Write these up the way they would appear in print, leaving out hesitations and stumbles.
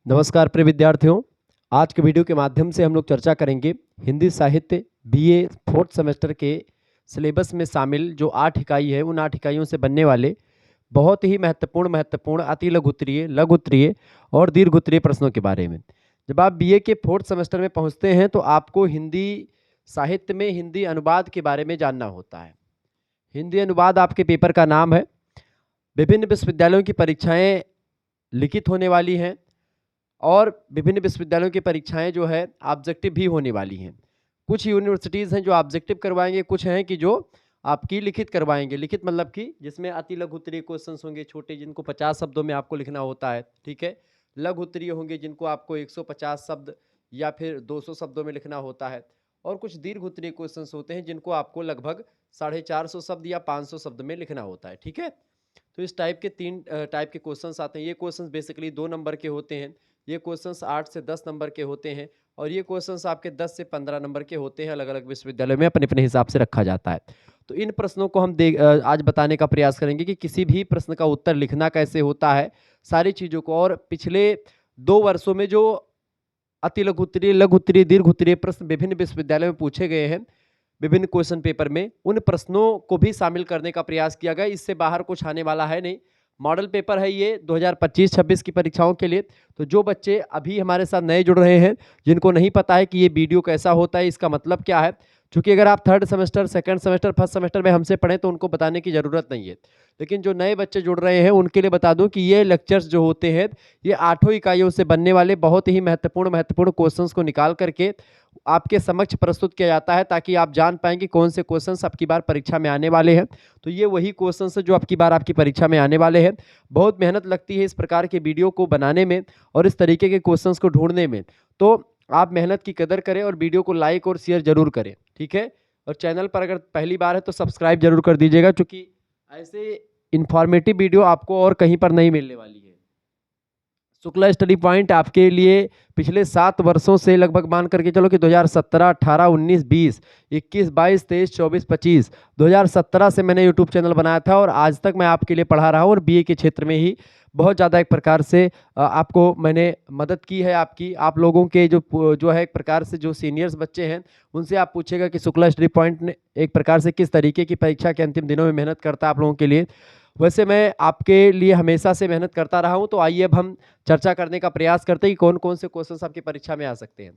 नमस्कार प्रिय विद्यार्थियों। आज के वीडियो के माध्यम से हम लोग चर्चा करेंगे हिंदी साहित्य बीए फोर्थ सेमेस्टर के सिलेबस में शामिल जो 8 इकाई है उन 8 इकाइयों से बनने वाले बहुत ही महत्वपूर्ण अति लघु उत्तरीय, लघु उत्तरीय और दीर्घ उत्तरीय प्रश्नों के बारे में। जब आप बीए के फोर्थ सेमेस्टर में पहुंचते हैं तो आपको हिंदी साहित्य में हिंदी अनुवाद के बारे में जानना होता है। हिंदी अनुवाद आपके पेपर का नाम है। विभिन्न विश्वविद्यालयों की परीक्षाएं लिखित होने वाली हैं और विभिन्न विश्वविद्यालयों की परीक्षाएं जो है ऑब्जेक्टिव भी होने वाली हैं। कुछ यूनिवर्सिटीज़ हैं जो ऑब्जेक्टिव करवाएंगे, कुछ हैं कि जो आपकी लिखित करवाएंगे। लिखित मतलब कि जिसमें अति लघु उत्तरीय क्वेश्चंस होंगे छोटे, जिनको 50 शब्दों में आपको लिखना होता है, ठीक है। लघु उत्तरीय होंगे जिनको आपको 150 शब्द या फिर 200 शब्दों में लिखना होता है, और कुछ दीर्घ उत्तरीय क्वेश्चंस होते हैं जिनको आपको लगभग 450 शब्द या 500 शब्द में लिखना होता है, ठीक है। तो इस टाइप के 3 टाइप के क्वेश्चंस आते हैं। ये क्वेश्चंस बेसिकली 2 नंबर के होते हैं, ये क्वेश्चंस 8 से 10 नंबर के होते हैं, और ये क्वेश्चंस आपके 10 से 15 नंबर के होते हैं। अलग अलग विश्वविद्यालयों में अपने अपने हिसाब से रखा जाता है। तो इन प्रश्नों को हम आज बताने का प्रयास करेंगे कि किसी भी प्रश्न का उत्तर लिखना कैसे होता है, सारी चीज़ों को। और पिछले 2 वर्षों में जो अति लघु उत्तरीय, लघु उत्तरीय, दीर्घ उत्तरीय प्रश्न विभिन्न विश्वविद्यालयों में पूछे गए हैं विभिन्न क्वेश्चन पेपर में, उन प्रश्नों को भी शामिल करने का प्रयास किया गया। इससे बाहर कुछ आने वाला है नहीं। मॉडल पेपर है ये 2025-26 की परीक्षाओं के लिए। तो जो बच्चे अभी हमारे साथ नए जुड़ रहे हैं, जिनको नहीं पता है कि ये वीडियो कैसा होता है, इसका मतलब क्या है, क्योंकि अगर आप third semester, second semester, first semester में हमसे पढ़ें तो उनको बताने की ज़रूरत नहीं है। लेकिन जो नए बच्चे जुड़ रहे हैं उनके लिए बता दूं कि ये लेक्चर्स जो होते हैं ये 8 इकाइयों से बनने वाले बहुत ही महत्वपूर्ण क्वेश्चंस को निकाल करके आपके समक्ष प्रस्तुत किया जाता है, ताकि आप जान पाएं कि कौन से क्वेश्चंस आपकी बार परीक्षा में आने वाले हैं। तो ये वही क्वेश्चंस है जो आपकी बार आपकी परीक्षा में आने वाले हैं। बहुत मेहनत लगती है इस प्रकार के वीडियो को बनाने में और इस तरीके के क्वेश्चंस को ढूंढने में। तो आप मेहनत की कदर करें और वीडियो को लाइक और शेयर जरूर करें, ठीक है। और चैनल पर अगर पहली बार है तो सब्सक्राइब जरूर कर दीजिएगा, क्योंकि ऐसे इंफॉर्मेटिव वीडियो आपको और कहीं पर नहीं मिलने वाली है। शुक्ला स्टडी पॉइंट आपके लिए पिछले 7 वर्षों से लगभग मान करके चलो कि 2017, 18, 19, 20, 21, 22, 23, 24, 25, 2017 से मैंने यूट्यूब चैनल बनाया था और आज तक मैं आपके लिए पढ़ा रहा हूँ। और बीए के क्षेत्र में ही बहुत ज़्यादा एक प्रकार से आपको मैंने मदद की है। आप लोगों के जो है एक प्रकार से जो सीनियर्स बच्चे हैं उनसे आप पूछेगा कि शुक्ला स्टडी पॉइंट ने एक प्रकार से किस तरीके की परीक्षा के अंतिम दिनों में मेहनत करता है आप लोगों के लिए। वैसे मैं आपके लिए हमेशा से मेहनत करता रहा हूं। तो आइए अब हम चर्चा करने का प्रयास करते हैं कि कौन कौन से क्वेश्चंस आपकी परीक्षा में आ सकते हैं।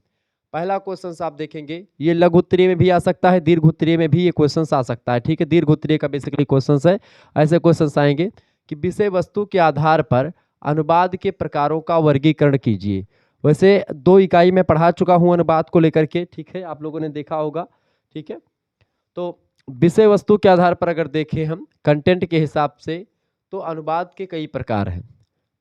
पहला क्वेश्चन आप देखेंगे, ये लघु उत्तरीय में भी आ सकता है, दीर्घ उत्तरीय में भी ये क्वेश्चन आ सकता है, ठीक है। दीर्घ उत्तरीय का बेसिकली क्वेश्चन है, ऐसे क्वेश्चन आएंगे कि विषय वस्तु के आधार पर अनुवाद के प्रकारों का वर्गीकरण कीजिए। वैसे 2 इकाई में पढ़ा चुका हूँ अनुवाद को लेकर के, ठीक है, आप लोगों ने देखा होगा, ठीक है। तो विषय वस्तु के आधार पर अगर देखें हम कंटेंट के हिसाब से, तो अनुवाद के कई प्रकार हैं।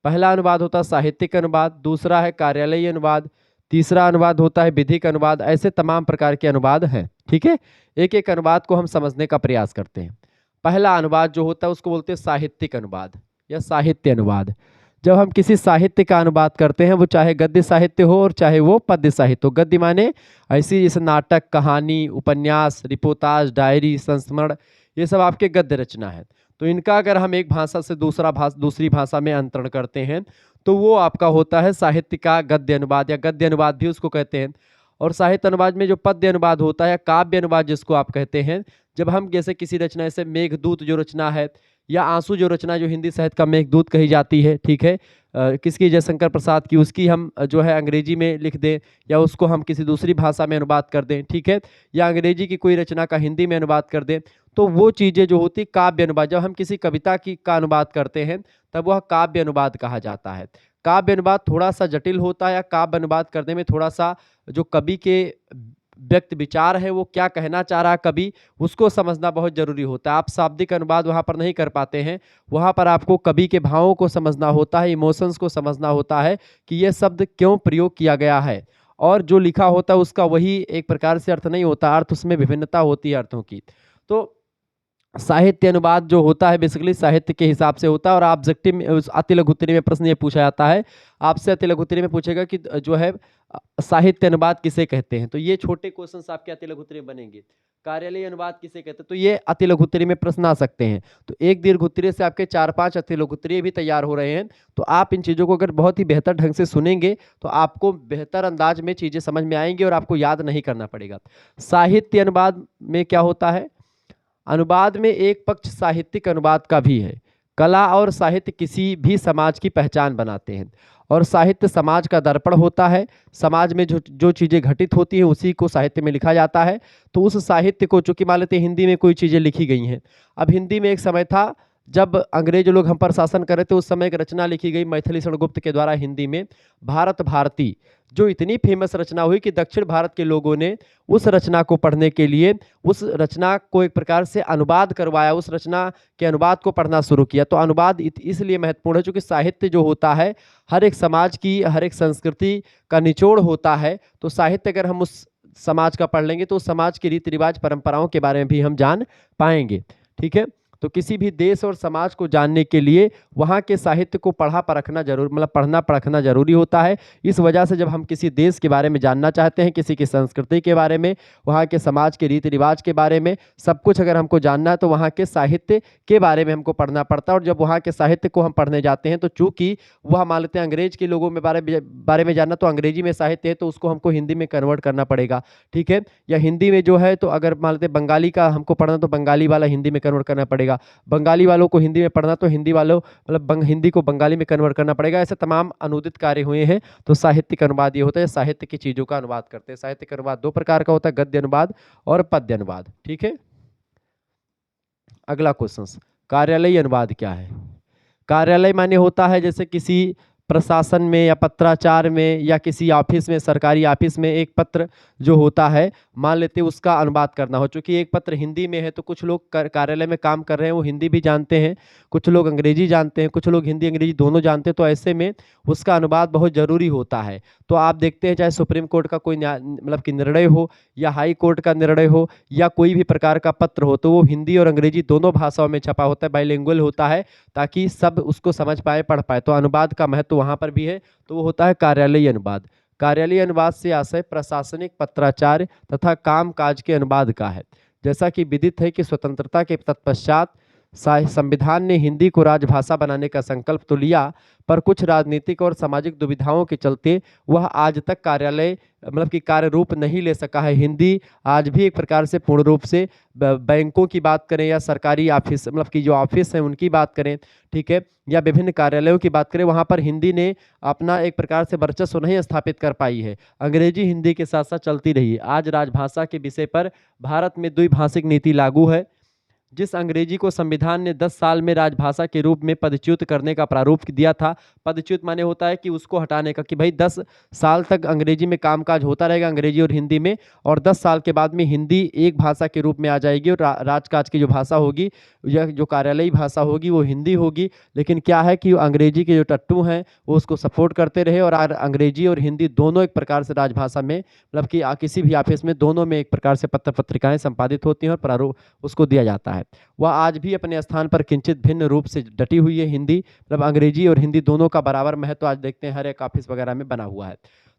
पहला अनुवाद होता है साहित्यिक अनुवाद, दूसरा है कार्यालयीय अनुवाद, तीसरा अनुवाद होता है विधिक अनुवाद। ऐसे तमाम प्रकार के अनुवाद हैं, ठीक है। एक एक अनुवाद को हम समझने का प्रयास करते हैं। पहला अनुवाद जो होता है उसको बोलते हैं साहित्यिक अनुवाद या साहित्य अनुवाद। जब हम किसी साहित्य का अनुवाद करते हैं, वो चाहे गद्य साहित्य हो और चाहे वो पद्य साहित्य हो। गद्य माने ऐसी जैसे नाटक, कहानी, उपन्यास, रिपोर्टाज, डायरी, संस्मरण, ये सब आपके गद्य रचना है। तो इनका अगर हम एक भाषा से दूसरी भाषा में अंतरण करते हैं तो वो आपका होता है साहित्य का गद्य अनुवाद, या गद्य अनुवाद भी उसको कहते हैं। और साहित्य अनुवाद में जो पद्य अनुवाद होता है या काव्य अनुवाद जिसको आप कहते हैं, जब हम जैसे किसी रचना, जैसे मेघदूत जो रचना है या आंसू जो रचना जो हिंदी साहित्य का मेघदूत कही जाती है, ठीक है, किसकी, जयशंकर प्रसाद की, उसकी हम जो है अंग्रेजी में लिख दें या उसको हम किसी दूसरी भाषा में अनुवाद कर दें, ठीक है, या अंग्रेजी की कोई रचना का हिंदी में अनुवाद कर दें, तो वो चीज़ें जो होती काव्य अनुवाद। जब हम किसी कविता का अनुवाद करते हैं तब वह काव्य अनुवाद कहा जाता है। काव्य अनुवाद थोड़ा सा जटिल होता है, या काव्य अनुवाद करने में थोड़ा सा जो कवि के व्यक्त विचार है, वो क्या कहना चाह रहा है कवि, उसको समझना बहुत जरूरी होता है। आप शाब्दिक अनुवाद वहाँ पर नहीं कर पाते हैं, वहाँ पर आपको कवि के भावों को समझना होता है, इमोशंस को समझना होता है कि ये शब्द क्यों प्रयोग किया गया है। और जो लिखा होता है उसका वही एक प्रकार से अर्थ नहीं होता, अर्थ उसमें विभिन्नता होती है अर्थों की। तो साहित्य अनुवाद जो होता है बेसिकली साहित्य के हिसाब से होता है, और ऑब्जेक्टिव में उस अति लघु उत्तरीय में प्रश्न ये पूछा जाता है आपसे। अति लघु उत्तरीय में पूछेगा कि जो है साहित्य अनुवाद किसे कहते हैं, तो ये छोटे क्वेश्चंस आपके अति लघु उत्तरीय बनेंगे। कार्यालय अनुवाद किसे कहते हैं, तो ये अति लघु उत्तरीय में प्रश्न आ सकते हैं। तो एक दीर्घ उत्तरीय से आपके 4-5 अति लघु उत्तरीय भी तैयार हो रहे हैं। तो आप इन चीज़ों को अगर बहुत ही बेहतर ढंग से सुनेंगे तो आपको बेहतर अंदाज में चीज़ें समझ में आएंगी और आपको याद नहीं करना पड़ेगा। साहित्य अनुवाद में क्या होता है, अनुवाद में एक पक्ष साहित्यिक अनुवाद का भी है। कला और साहित्य किसी भी समाज की पहचान बनाते हैं, और साहित्य समाज का दर्पण होता है। समाज में जो जो चीज़ें घटित होती हैं उसी को साहित्य में लिखा जाता है। तो उस साहित्य को, चूंकि मान लेते हैं हिंदी में कोई चीज़ें लिखी गई हैं, अब हिंदी में एक समय था जब अंग्रेज लोग हम पर शासन कर रहे थे, उस समय एक रचना लिखी गई मैथिली शरण गुप्त के द्वारा हिंदी में, भारत भारती, जो इतनी फेमस रचना हुई कि दक्षिण भारत के लोगों ने उस रचना को पढ़ने के लिए उस रचना को एक प्रकार से अनुवाद करवाया, उस रचना के अनुवाद को पढ़ना शुरू किया। तो अनुवाद इसलिए महत्वपूर्ण है क्योंकि साहित्य जो होता है हर एक समाज की, हर एक संस्कृति का निचोड़ होता है। तो साहित्य अगर हम उस समाज का पढ़ लेंगे तो उस समाज के रीति रिवाज परंपराओं के बारे में भी हम जान पाएंगे। ठीक है, तो किसी भी देश और समाज को जानने के लिए वहाँ के साहित्य को पढ़ना परखना जरूरी होता है। इस वजह से जब हम किसी देश के बारे में जानना चाहते हैं, किसी की संस्कृति के बारे में, वहाँ के समाज के रीति रिवाज के बारे में, सब कुछ अगर हमको जानना है तो वहाँ के साहित्य के बारे में हमको पढ़ना पड़ता है। और जब वहाँ के साहित्य को हम पढ़ने जाते हैं तो चूंकि वह मान लेते हैं अंग्रेज के लोगों में बारे में जानना, तो अंग्रेजी में साहित्य है तो उसको हमको हिंदी में कन्वर्ट करना पड़ेगा। ठीक है, या हिंदी में जो है तो अगर मान लेते हैं बंगाली का हमको पढ़ना तो बंगाली वाला हिंदी में कन्वर्ट करना पड़ेगा, बंगाली वालों को हिंदी में पढ़ना तो हिंदी वालों मतलब हिंदी को बंगाली में कन्वर्ट करना पड़ेगा। ऐसे तमाम अनुदित कार्य हुए हैं। तो साहित्यिक अनुवाद ये होता है, साहित्य की चीज़ों का अनुवाद करते हैं। साहित्यिक अनुवाद 2 प्रकार का होता है, गद्य अनुवाद और पद्य अनुवाद। ठीक है, अगला क्वेश्चन, कार्यालयीय अनुवाद क्या है। कार्यालय माने होता है जैसे किसी प्रशासन में या पत्राचार में या किसी ऑफिस में, सरकारी ऑफिस में एक पत्र जो होता है मान लेते उसका अनुवाद करना हो। चूंकि एक पत्र हिंदी में है तो कुछ लोग कार्यालय में काम कर रहे हैं वो हिंदी भी जानते हैं, कुछ लोग अंग्रेजी जानते हैं, कुछ लोग हिंदी अंग्रेजी दोनों जानते हैं। तो ऐसे में उसका अनुवाद बहुत ज़रूरी होता है। तो आप देखते हैं चाहे सुप्रीम कोर्ट का कोई मतलब कि निर्णय हो या हाई कोर्ट का निर्णय हो या कोई भी प्रकार का पत्र हो तो वो हिंदी और अंग्रेजी दोनों भाषाओं में छपा होता है, बाइलिंगुअल होता है, ताकि सब उसको समझ पाए, पढ़ पाए। तो अनुवाद का महत्व वहाँ पर भी है, तो वो होता है कार्यालयीय अनुवाद। कार्यालयीय अनुवाद से आशय प्रशासनिक, पत्राचार तथा काम काज के अनुवाद का है। जैसा कि विदित है कि स्वतंत्रता के तत्पश्चात संविधान ने हिंदी को राजभाषा बनाने का संकल्प तो लिया, पर कुछ राजनीतिक और सामाजिक दुविधाओं के चलते वह आज तक कार्यालय मतलब कि कार्य रूप नहीं ले सका है। हिंदी आज भी एक प्रकार से पूर्ण रूप से बैंकों की बात करें या सरकारी ऑफिस मतलब कि जो ऑफिस हैं उनकी बात करें, ठीक है, या विभिन्न कार्यालयों की बात करें, वहाँ पर हिंदी ने अपना एक प्रकार से वर्चस्व नहीं स्थापित कर पाई है। अंग्रेजी हिंदी के साथ साथ चलती रही है। आज राजभाषा के विषय पर भारत में द्विभाषिक नीति लागू है। जिस अंग्रेजी को संविधान ने 10 साल में राजभाषा के रूप में पदच्युत करने का प्रारूप दिया था, पदच्युत माने होता है कि उसको हटाने का, कि भाई 10 साल तक अंग्रेजी में कामकाज होता रहेगा, अंग्रेजी और हिंदी में, और 10 साल के बाद में हिंदी एक भाषा के रूप में आ जाएगी और राजकाज की जो भाषा होगी या जो कार्यालयी भाषा होगी वो हिंदी होगी। लेकिन क्या है कि अंग्रेजी के जो टट्टू हैं वो उसको सपोर्ट करते रहे और अंग्रेजी और हिंदी दोनों एक प्रकार से राजभाषा में मतलब कि किसी भी ऑफिस में दोनों में एक प्रकार से पत्र पत्रिकाएं संपादित होती हैं और प्रारूप उसको दिया जाता है। वह आज भी अपने स्थान पर किंचित भिन्न रूप से डटी हुई है। हिंदी मतलब अंग्रेजी और हिंदी दोनों का बराबर महत्व आज देखते हैं हर एक ऑफिस वगैरह में बना हुआ है।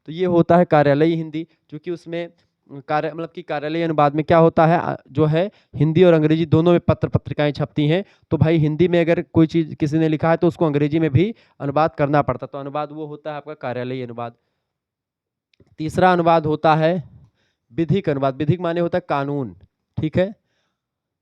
तो ये होता है कार्यालयी हिंदी, क्योंकि उसमें मतलब कि कार्यालयी अनुवाद में क्या होता है जो है हिंदी और अंग्रेजी दोनों में पत्र पत्रिकाएं छपती हैं। तो भाई हिंदी में अगर कोई चीज़ किसी ने लिखा है तो उसको अंग्रेजी में भी अनुवाद करना पड़ता, तो अनुवाद वो होता है आपका कार्यालयी अनुवाद। तीसरा अनुवाद होता है विधिक अनुवाद। विधिक माने होता है कानून। ठीक है,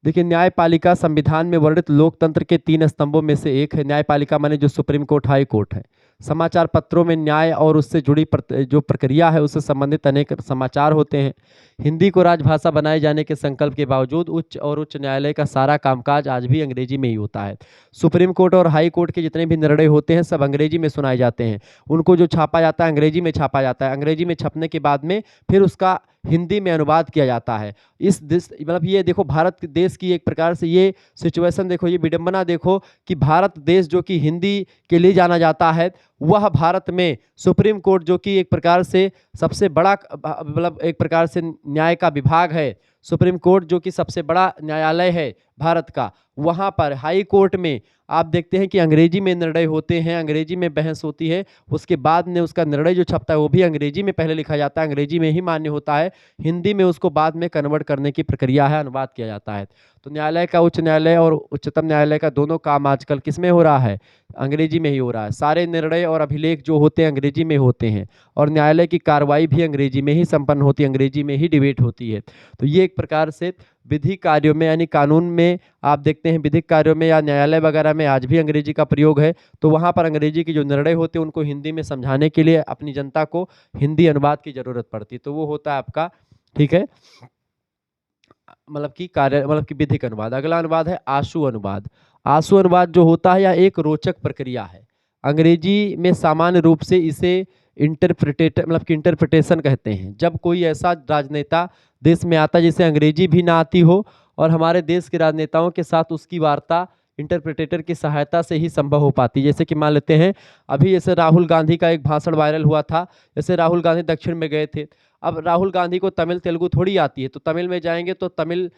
देखिए न्यायपालिका संविधान में वर्णित लोकतंत्र के 3 स्तंभों में से एक है। न्यायपालिका माने जो सुप्रीम कोर्ट, हाई कोर्ट है। समाचार पत्रों में न्याय और उससे जुड़ी जो प्रक्रिया है उससे संबंधित अनेक समाचार होते हैं। हिंदी को राजभाषा बनाए जाने के संकल्प के बावजूद उच्च न्यायालय का सारा कामकाज आज भी अंग्रेजी में ही होता है। सुप्रीम कोर्ट और हाई कोर्ट के जितने भी निर्णय होते हैं सब अंग्रेजी में सुनाए जाते हैं। उनको जो छापा जाता है अंग्रेजी में छापा जाता है। अंग्रेजी में छपने के बाद में फिर उसका हिंदी में अनुवाद किया जाता है। इस मतलब ये देखो भारत देश की एक प्रकार से ये सिचुएशन देखो, ये विडंबना देखो कि भारत देश जो कि हिंदी के लिए जाना जाता है वह भारत में सुप्रीम कोर्ट, जो कि एक प्रकार से सबसे बड़ा मतलब एक प्रकार से न्याय का विभाग है, सुप्रीम कोर्ट जो कि सबसे बड़ा न्यायालय है भारत का, वहाँ पर हाई कोर्ट में आप देखते हैं कि अंग्रेजी में निर्णय होते हैं, अंग्रेजी में बहस होती है, उसके बाद में उसका निर्णय जो छपता है वो भी अंग्रेजी में पहले लिखा जाता है, अंग्रेजी में ही मान्य होता है, हिंदी में उसको बाद में कन्वर्ट करने की प्रक्रिया है, अनुवाद किया जाता है। तो न्यायालय का, उच्च न्यायालय और उच्चतम न्यायालय का दोनों काम आजकल किस में हो रहा है? अंग्रेजी में ही हो रहा है। सारे निर्णय और अभिलेख जो होते हैं अंग्रेजी में होते हैं, और न्यायालय की कार्रवाई भी अंग्रेजी में ही संपन्न होती है, अंग्रेजी में ही डिबेट होती है। तो ये एक प्रकार से विधिक कार्यों में, यानी कानून में आप देखते हैं विधिक कार्यों में या न्यायालय वगैरह में आज भी अंग्रेजी का प्रयोग है। तो वहाँ पर अंग्रेजी के जो निर्णय होते हैं उनको हिंदी में समझाने के लिए अपनी जनता को हिंदी अनुवाद की जरूरत पड़ती है। तो वो होता है आपका, ठीक है, मतलब कि विधिक अनुवाद। अगला अनुवाद है आशु अनुवाद। आशु अनुवाद जो होता है यह एक रोचक प्रक्रिया है। अंग्रेजी में सामान्य रूप से इसे इंटरप्रिटेशन कहते हैं। जब कोई ऐसा राजनेता देश में आता है जिसे अंग्रेजी भी ना आती हो, और हमारे देश के राजनेताओं के साथ उसकी वार्ता इंटरप्रिटेटर की सहायता से ही संभव हो पाती है। जैसे कि मान लेते हैं अभी जैसे राहुल गांधी का एक भाषण वायरल हुआ था, जैसे राहुल गांधी दक्षिण में गए थे। अब राहुल गांधी को तमिल तेलुगु थोड़ी आती है, तो तमिल में जाएंगे तो तमिल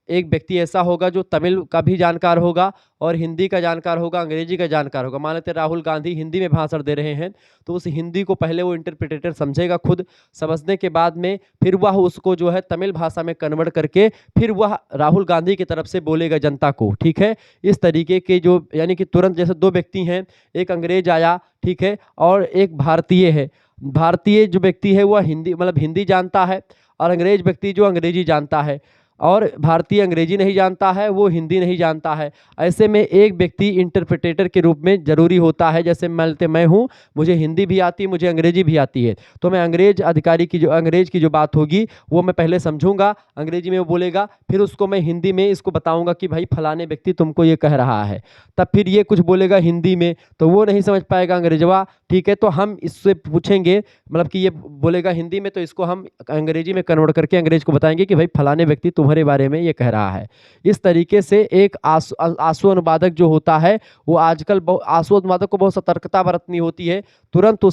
एक व्यक्ति ऐसा होगा जो तमिल का भी जानकार होगा और हिंदी का जानकार होगा, अंग्रेजी का जानकार होगा। मान लेते हैं राहुल गांधी हिंदी में भाषण दे रहे हैं, तो उस हिंदी को पहले वो इंटरप्रिटेटर समझेगा, खुद समझने के बाद में फिर वह उसको जो है तमिल भाषा में कन्वर्ट करके फिर वह राहुल गांधी की तरफ से बोलेगा जनता को, ठीक है। इस तरीके के जो, यानी कि तुरंत जैसे दो व्यक्ति हैं, एक अंग्रेज आया, ठीक है, और एक भारतीय है। भारतीय जो व्यक्ति है वह हिंदी मतलब हिंदी जानता है, और अंग्रेज व्यक्ति जो अंग्रेजी जानता है, और भारतीय अंग्रेजी नहीं जानता है, वो हिंदी नहीं जानता है। ऐसे में एक व्यक्ति इंटरप्रिटेटर के रूप में ज़रूरी होता है। जैसे मैं हूँ, मुझे हिंदी भी आती है, मुझे अंग्रेजी भी आती है, तो मैं अंग्रेज अधिकारी की जो अंग्रेज की जो बात होगी वो मैं पहले समझूंगा, अंग्रेजी में वो बोलेगा, फिर उसको मैं हिंदी में इसको बताऊंगा कि भाई फलाने व्यक्ति तुमको ये कह रहा है। तब फिर ये कुछ बोलेगा हिंदी में, तो वो नहीं समझ पाएगा अंग्रेजवा, ठीक है। तो हम इससे पूछेंगे, मतलब कि ये बोलेगा हिंदी में, तो इसको हम अंग्रेजी में कन्वर्ट करके अंग्रेज को बताएंगे कि भाई फलाने व्यक्ति तुम्हारे बारे में ये कह रहा है। इस तरीके से एक आंसू अनुवादक जो होता है वो आजकल आंसू अनुवादक को बहुत सतर्कता बरतनी होती है, तुरंत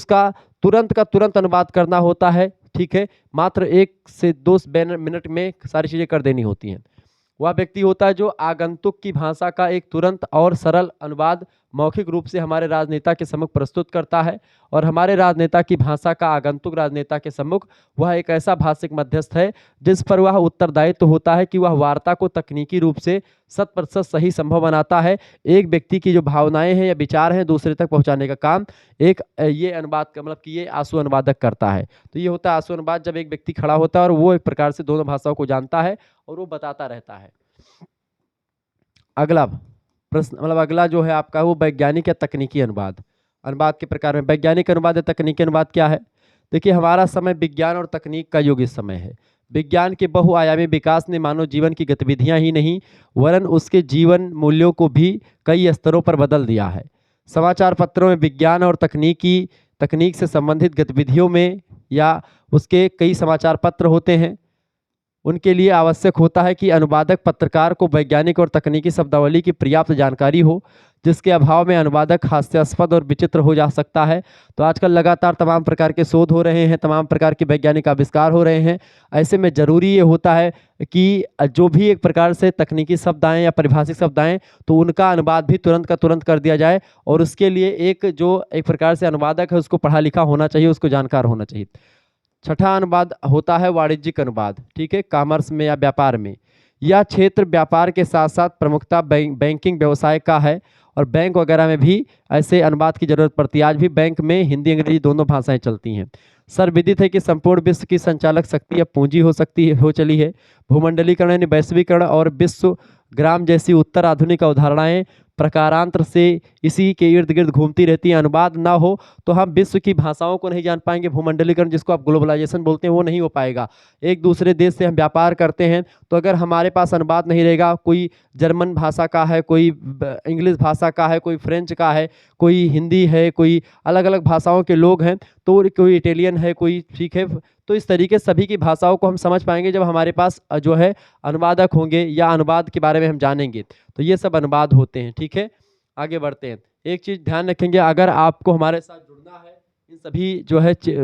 का तुरंत अनुवाद करना होता है, ठीक है। मात्र 1 से 2 मिनट में सारी चीज़ें कर देनी होती हैं। वह व्यक्ति होता है जो आगंतुक की भाषा का एक तुरंत और सरल अनुवाद मौखिक रूप से हमारे राजनेता के सम्मुख प्रस्तुत करता है, और हमारे राजनेता की भाषा का आगंतुक राजनेता के सम्मुख वह एक ऐसा भाषिक मध्यस्थ है जिस पर वह उत्तरदायित्व होता है कि वह वार्ता को तकनीकी रूप से 100% सही संभव बनाता है। एक व्यक्ति की जो भावनाएं हैं या विचार हैं दूसरे तक पहुंचाने का काम एक ये अनुवाद का मतलब कि ये आंसू अनुवादक करता है। तो ये होता है आंसू अनुवाद, जब एक व्यक्ति खड़ा होता है और वो एक प्रकार से दोनों भाषाओं को जानता है और वो बताता रहता है। अगला प्रश्न, मतलब अगला जो है आपका वो वैज्ञानिक या तकनीकी अनुवाद। अनुवाद के प्रकार में वैज्ञानिक अनुवाद या तकनीकी अनुवाद क्या है? देखिए, हमारा समय विज्ञान और तकनीक का युग इस समय है। विज्ञान के बहुआयामी विकास ने मानव जीवन की गतिविधियां ही नहीं वरन उसके जीवन मूल्यों को भी कई स्तरों पर बदल दिया है। समाचार पत्रों में विज्ञान और तकनीक से संबंधित गतिविधियों में या उसके कई समाचार पत्र होते हैं, उनके लिए आवश्यक होता है कि अनुवादक पत्रकार को वैज्ञानिक और तकनीकी शब्दावली की पर्याप्त जानकारी हो, जिसके अभाव में अनुवादक हास्यास्पद और विचित्र हो जा सकता है। तो आजकल लगातार तमाम प्रकार के शोध हो रहे हैं, तमाम प्रकार के वैज्ञानिक आविष्कार हो रहे हैं। ऐसे में ज़रूरी ये होता है कि जो भी एक प्रकार से तकनीकी शब्द आएँ या परिभाषिक शब्द आएँ तो उनका अनुवाद भी तुरंत का तुरंत कर दिया जाए, और उसके लिए एक प्रकार से अनुवादक है उसको पढ़ा लिखा होना चाहिए, उसको जानकार होना चाहिए। छठा अनुवाद होता है वाणिज्यिक अनुवाद, ठीक है, कॉमर्स में या व्यापार में। यह क्षेत्र व्यापार के साथ साथ प्रमुखता बैंकिंग व्यवसाय का है, और बैंक वगैरह में भी ऐसे अनुवाद की जरूरत पड़ती है। आज भी बैंक में हिंदी अंग्रेजी दोनों भाषाएं चलती हैं। सर्वविदित है कि संपूर्ण विश्व की संचालक शक्ति अब पूंजी हो चली है। भूमंडलीकरण यानी वैश्वीकरण और विश्व ग्राम जैसी उत्तर आधुनिक अवधारणाएं प्रकारांतर से इसी के इर्द गिर्द घूमती रहती हैं। अनुवाद ना हो तो हम विश्व की भाषाओं को नहीं जान पाएंगे। भूमंडलीकरण जिसको आप ग्लोबलाइजेशन बोलते हैं वो नहीं हो पाएगा। एक दूसरे देश से हम व्यापार करते हैं तो अगर हमारे पास अनुवाद नहीं रहेगा, कोई जर्मन भाषा का है, कोई इंग्लिश भाषा का है, कोई फ्रेंच का है, कोई हिंदी है, कोई अलग अलग भाषाओं के लोग हैं, तो कोई इटालियन है, कोई ठीक है, तो इस तरीके सभी की भाषाओं को हम समझ पाएंगे जब हमारे पास जो है अनुवादक होंगे या अनुवाद के बारे में हम जानेंगे। तो ये सब अनुवाद होते हैं, ठीक है। आगे बढ़ते हैं। एक चीज़ ध्यान रखेंगे, अगर आपको हमारे साथ जुड़ना है, इन सभी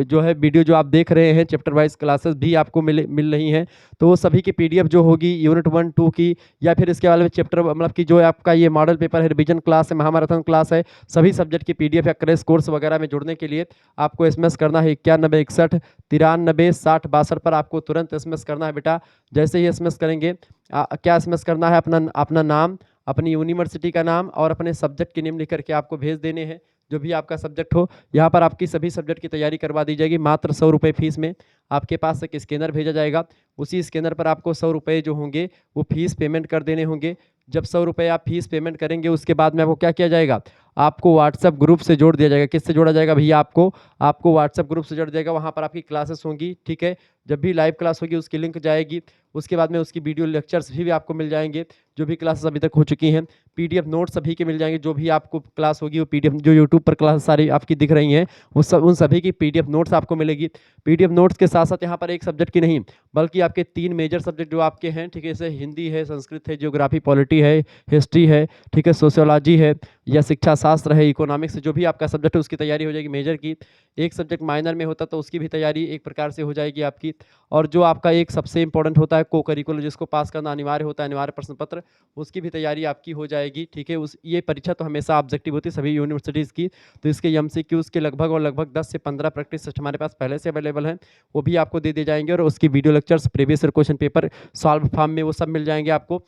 जो है वीडियो जो आप देख रहे हैं चैप्टर वाइज क्लासेस भी आपको मिल रही हैं, तो वो सभी की पीडीएफ जो होगी यूनिट 1 2 की, या फिर इसके अलावा चैप्टर मतलब कि जो आपका ये मॉडल पेपर है, रिवीजन क्लास है, महामाराथन क्लास है, सभी सब्जेक्ट की पीडीएफ या क्रैश कोर्स वगैरह में जुड़ने के लिए आपको एसएमएस करना है 9161 93 62 पर। आपको तुरंत एसएमएस करना है बेटा। जैसे ही एसएमएस करेंगे, क्या एसएमएस करना है, अपना अपना नाम, अपनी यूनिवर्सिटी का नाम और अपने सब्जेक्ट के नेम लिख करके आपको भेज देने हैं, जो भी आपका सब्जेक्ट हो। यहाँ पर आपकी सभी सब्जेक्ट की तैयारी करवा दी जाएगी। मात्र 100 रुपये फीस में आपके पास एक स्कैनर भेजा जाएगा। उसी स्कैनर पर आपको 100 रुपये जो होंगे वो फीस पेमेंट कर देने होंगे। जब 100 रुपये आप फीस पेमेंट करेंगे, उसके बाद में आपको क्या किया जाएगा, आपको व्हाट्सएप ग्रुप से जोड़ दिया जाएगा। किससे जोड़ा जाएगा भैया? आपको व्हाट्सएप ग्रुप से जोड़ दिया जाएगा। वहाँ पर आपकी क्लासेस होंगी, ठीक है। जब भी लाइव क्लास होगी उसकी लिंक जाएगी। उसके बाद में उसकी वीडियो लेक्चर्स भी आपको मिल जाएंगे, जो भी क्लासेस अभी तक हो चुकी हैं। पीडीएफ नोट्स सभी के मिल जाएंगे। जो भी आपको क्लास होगी वो पीडीएफ, जो यूट्यूब पर क्लास सारी आपकी दिख रही हैं, उन सभी की पीडीएफ नोट्स आपको मिलेगी। पीडीएफ नोट्स के साथ साथ यहाँ पर एक सब्जेक्ट की नहीं, बल्कि आपके 3 मेजर सब्जेक्ट जो आपके हैं, ठीक है, जैसे हिंदी है, संस्कृत है, ज्योग्राफी पॉलिटी है, हिस्ट्री है, ठीक है, सोशियोलॉजी है, या शिक्षा शास्त्र है, इकोनॉमिक्स, जो भी आपका सब्जेक्ट है उसकी तैयारी हो जाएगी मेजर की। एक सब्जेक्ट माइनर में होता तो उसकी भी तैयारी एक प्रकार से हो जाएगी आपकी। और जो आपका एक सबसे इंपॉर्टेंट होता है को करिकुलर, जिसको पास करना अनिवार्य होता है, अनिवार्य प्रश्न पत्र, उसकी भी तैयारी आपकी हो जाएगी, ठीक है। ये परीक्षा तो हमेशा ऑब्जेक्टिव होती है सभी यूनिवर्सिटीज़ की, तो इसके एमसीक्यूज़ के लगभग 10 से 15 प्रैक्टिस टेस्ट हमारे पास पहले से अवेलेबल हैं, वो भी आपको दे दिए जाएंगे। और उसकी video lectures, previous question paper solve form में वो सब मिल जाएंगे आपको।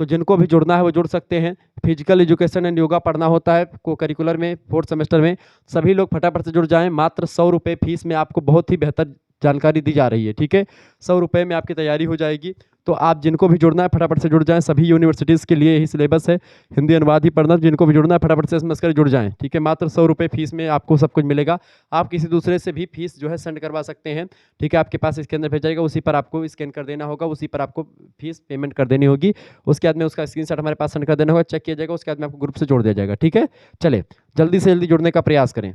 तो जिनको भी जुड़ना है वो जुड़ सकते हैं। फिजिकल एजुकेशन एंड योगा पढ़ना होता है को करिकुलर में 4th सेमेस्टर में, सभी लोग फटाफट से जुड़ जाएं। मात्र 100 रुपये फीस में आपको बहुत ही बेहतर जानकारी दी जा रही है, ठीक है। 100 रुपये में आपकी तैयारी हो जाएगी। तो आप जिनको भी जुड़ना है फटाफट से जुड़ जाएं। सभी यूनिवर्सिटीज़ के लिए यही सिलेबस है, हिंदी अनुवाद ही पढ़ना। जिनको भी जुड़ना है फटाफट से एसएमएस कर जुड़ जाएं, ठीक है। मात्र 100 रुपये फीस में आपको सब कुछ मिलेगा। आप किसी दूसरे से भी फीस जो है सेंड करवा सकते हैं, ठीक है। आपके पास स्कैनर भेजाएगा, उसी पर आपको स्कैन कर देना होगा, उसी पर आपको फीस पेमेंट कर देनी होगी। उसके बाद में उसका स्क्रीनशॉट हमारे पास सेंड कर देना होगा, चेक किया जाएगा, उसके बाद में आपको ग्रुप से जोड़ दिया जाएगा, ठीक है। चले जल्दी से जल्दी जुड़ने का प्रयास करें।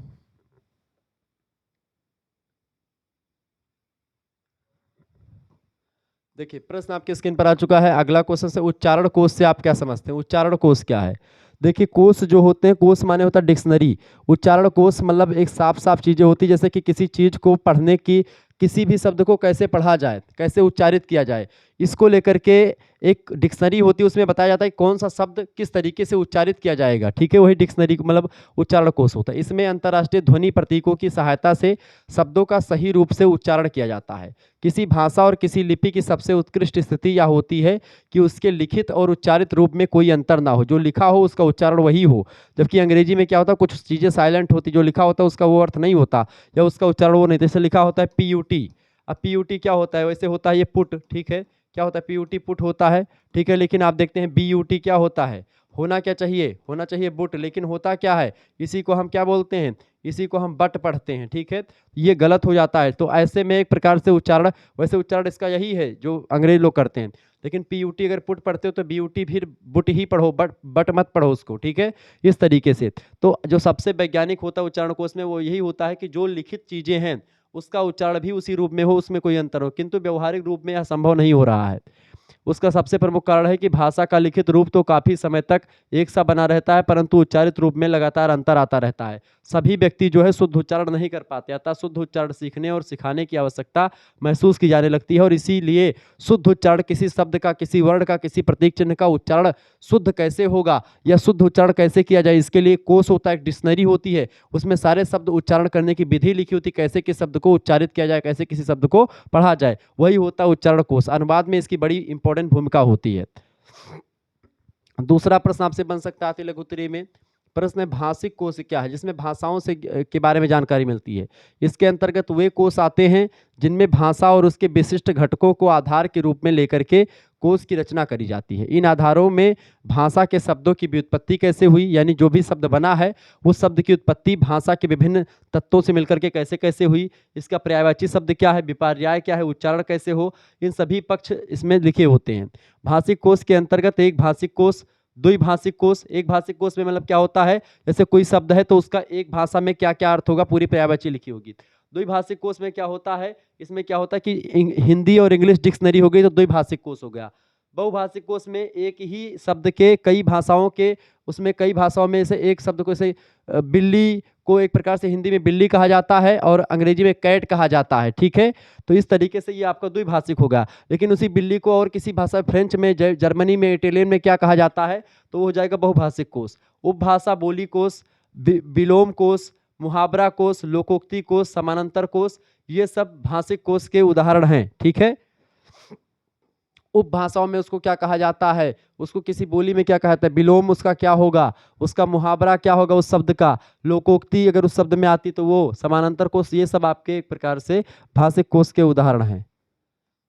देखिए प्रश्न आपके स्क्रीन पर आ चुका है। अगला क्वेश्चन से उच्चारण कोश से आप क्या समझते हैं? उच्चारण कोश क्या है? देखिए कोश जो होते हैं, कोश माने होता है डिक्शनरी। उच्चारण कोश मतलब एक साफ साफ चीजें होती है, जैसे कि किसी चीज को पढ़ने की, किसी भी शब्द को कैसे पढ़ा जाए, कैसे उच्चारित किया जाए, इसको लेकर के एक डिक्शनरी होती है। उसमें बताया जाता है कौन सा शब्द किस तरीके से उच्चारित किया जाएगा, ठीक है। वही डिक्शनरी मतलब उच्चारण कोश होता है। इसमें अंतर्राष्ट्रीय ध्वनि प्रतीकों की सहायता से शब्दों का सही रूप से उच्चारण किया जाता है। किसी भाषा और किसी लिपि की सबसे उत्कृष्ट स्थिति यह होती है कि उसके लिखित और उच्चारित रूप में कोई अंतर ना हो। जो लिखा हो उसका उच्चारण वही हो। जबकि अंग्रेजी में क्या होता है, कुछ चीज़ें साइलेंट होती, जो लिखा होता है उसका वो अर्थ नहीं होता, या उसका उच्चारण वो नहीं। जैसे लिखा होता है PUT, अब PUT क्या होता है, वैसे होता है ये पुट, ठीक है। क्या होता है? PUT पुट होता है, ठीक है। लेकिन आप देखते हैं BUT क्या होता है, होना क्या चाहिए, होना चाहिए बुट, लेकिन होता क्या है, इसी को हम क्या बोलते हैं, इसी को हम बट पढ़ते हैं, ठीक है। ये गलत हो जाता है। तो ऐसे में एक प्रकार से उच्चारण, वैसे उच्चारण इसका यही है जो अंग्रेज लोग करते हैं। लेकिन PUT अगर पुट पढ़ते हो तो BUT फिर बुट ही पढ़ो, बट मत पढ़ो उसको, ठीक है, इस तरीके से। तो जो सबसे वैज्ञानिक होता है उच्चारण कोश में, वो यही होता है कि जो लिखित चीज़ें हैं उसका उच्चारण भी उसी रूप में हो, उसमें कोई अंतर हो। किंतु व्यवहारिक रूप में यह संभव नहीं हो रहा है। उसका सबसे प्रमुख कारण है कि भाषा का लिखित रूप तो काफ़ी समय तक एक सा बना रहता है, परंतु उच्चारित रूप में लगातार अंतर आता रहता है। सभी व्यक्ति जो है शुद्ध उच्चारण नहीं कर पाते, अतः शुद्ध उच्चारण सीखने और सिखाने की आवश्यकता महसूस की जाने लगती है। और इसीलिए शुद्ध उच्चारण, किसी शब्द का, किसी वर्ण का, किसी प्रतीक चिन्ह का उच्चारण शुद्ध कैसे होगा या शुद्ध उच्चारण कैसे किया जाए, इसके लिए कोश होता है, एक डिक्शनरी होती है। उसमें सारे शब्द उच्चारण करने की विधि लिखी होती है, कैसे किस शब्द को उच्चारित किया जाए, कैसे किसी शब्द को पढ़ा जाए, वही होता है उच्चारण कोश। अनुवाद में इसकी बड़ी इंपॉर्टेंट भूमिका होती है। दूसरा प्रश्न आपसे बन सकता है अति लघु उत्तरीय में। प्रश्न है भाषिक कोश क्या है, जिसमें भाषाओं से के बारे में जानकारी मिलती है। इसके अंतर्गत वे कोश आते हैं जिनमें भाषा और उसके विशिष्ट घटकों को आधार के रूप में लेकर के कोश की रचना करी जाती है। इन आधारों में भाषा के शब्दों की व्युत्पत्ति कैसे हुई, यानी जो भी शब्द बना है उस शब्द की उत्पत्ति भाषा के विभिन्न तत्वों से मिलकर के कैसे कैसे हुई, इसका पर्यायवाची शब्द क्या है, विपर्याय क्या है, उच्चारण कैसे हो, इन सभी पक्ष इसमें लिखे होते हैं। भाषिक कोश के अंतर्गत एक भाषिक कोश, द्विभाषिक कोश। एक भाषिक कोश में मतलब क्या होता है, जैसे कोई शब्द है तो उसका एक भाषा में क्या क्या अर्थ होगा, पूरी पर्यायवाची लिखी होगी। द्विभाषिक कोश में क्या होता है, इसमें क्या होता है कि हिंदी और इंग्लिश डिक्शनरी हो गई तो द्विभाषिक कोश हो गया। बहुभाषिक कोश में एक ही शब्द के कई भाषाओं के, उसमें कई भाषाओं में से एक शब्द को, जैसे बिल्ली को एक प्रकार से हिंदी में बिल्ली कहा जाता है और अंग्रेजी में कैट कहा जाता है, ठीक है। तो इस तरीके से ये आपका द्विभाषिक होगा। लेकिन उसी बिल्ली को और किसी भाषा, फ्रेंच में, जर्मनी में, इटालियन में क्या कहा जाता है, तो वो हो जाएगा बहुभाषिक कोश। उपभाषा बोली कोश, विलोम कोश, मुहावरा कोश, लोकोक्ति कोश, समानांतर कोश, ये सब भाषिक कोश के उदाहरण हैं, ठीक है। उपभाषाओं में उसको क्या कहा जाता है, उसको किसी बोली में क्या कहा जाता है, विलोम उसका क्या होगा, उसका मुहावरा क्या होगा उस शब्द का, लोकोक्ति अगर उस शब्द में आती तो वो, समानांतर कोश, ये सब आपके एक प्रकार से भाषिक कोश के उदाहरण हैं।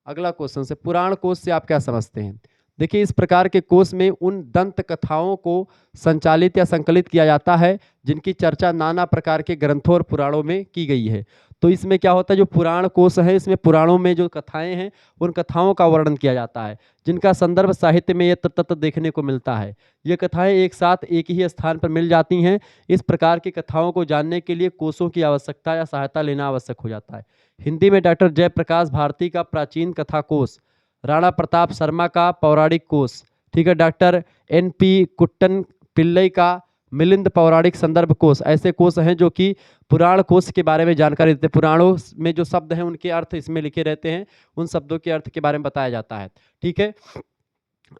अगला क्वेश्चन से, पुराण कोश से आप क्या समझते हैं। देखिए, इस प्रकार के कोश में उन दंत कथाओं को संचालित या संकलित किया जाता है जिनकी चर्चा नाना प्रकार के ग्रंथों और पुराणों में की गई है। तो इसमें क्या होता है, जो पुराण कोश है, इसमें पुराणों में जो कथाएं हैं उन कथाओं का वर्णन किया जाता है जिनका संदर्भ साहित्य में ये तत्त देखने को मिलता है। ये कथाएं एक साथ एक ही स्थान पर मिल जाती हैं। इस प्रकार की कथाओं को जानने के लिए कोशों की आवश्यकता या सहायता लेना आवश्यक हो जाता है। हिंदी में डॉक्टर जयप्रकाश भारती का प्राचीन कथा कोश, राणा प्रताप शर्मा का पौराणिक कोश, ठीक है, डॉक्टर NP कुट्टन पिल्लई का मिलिंद पौराणिक संदर्भ कोश, ऐसे कोश हैं जो कि पुराण कोश के बारे में जानकारी देते हैं। पुराणों में जो शब्द हैं उनके अर्थ इसमें लिखे रहते हैं, उन शब्दों के अर्थ के बारे में बताया जाता है, ठीक है।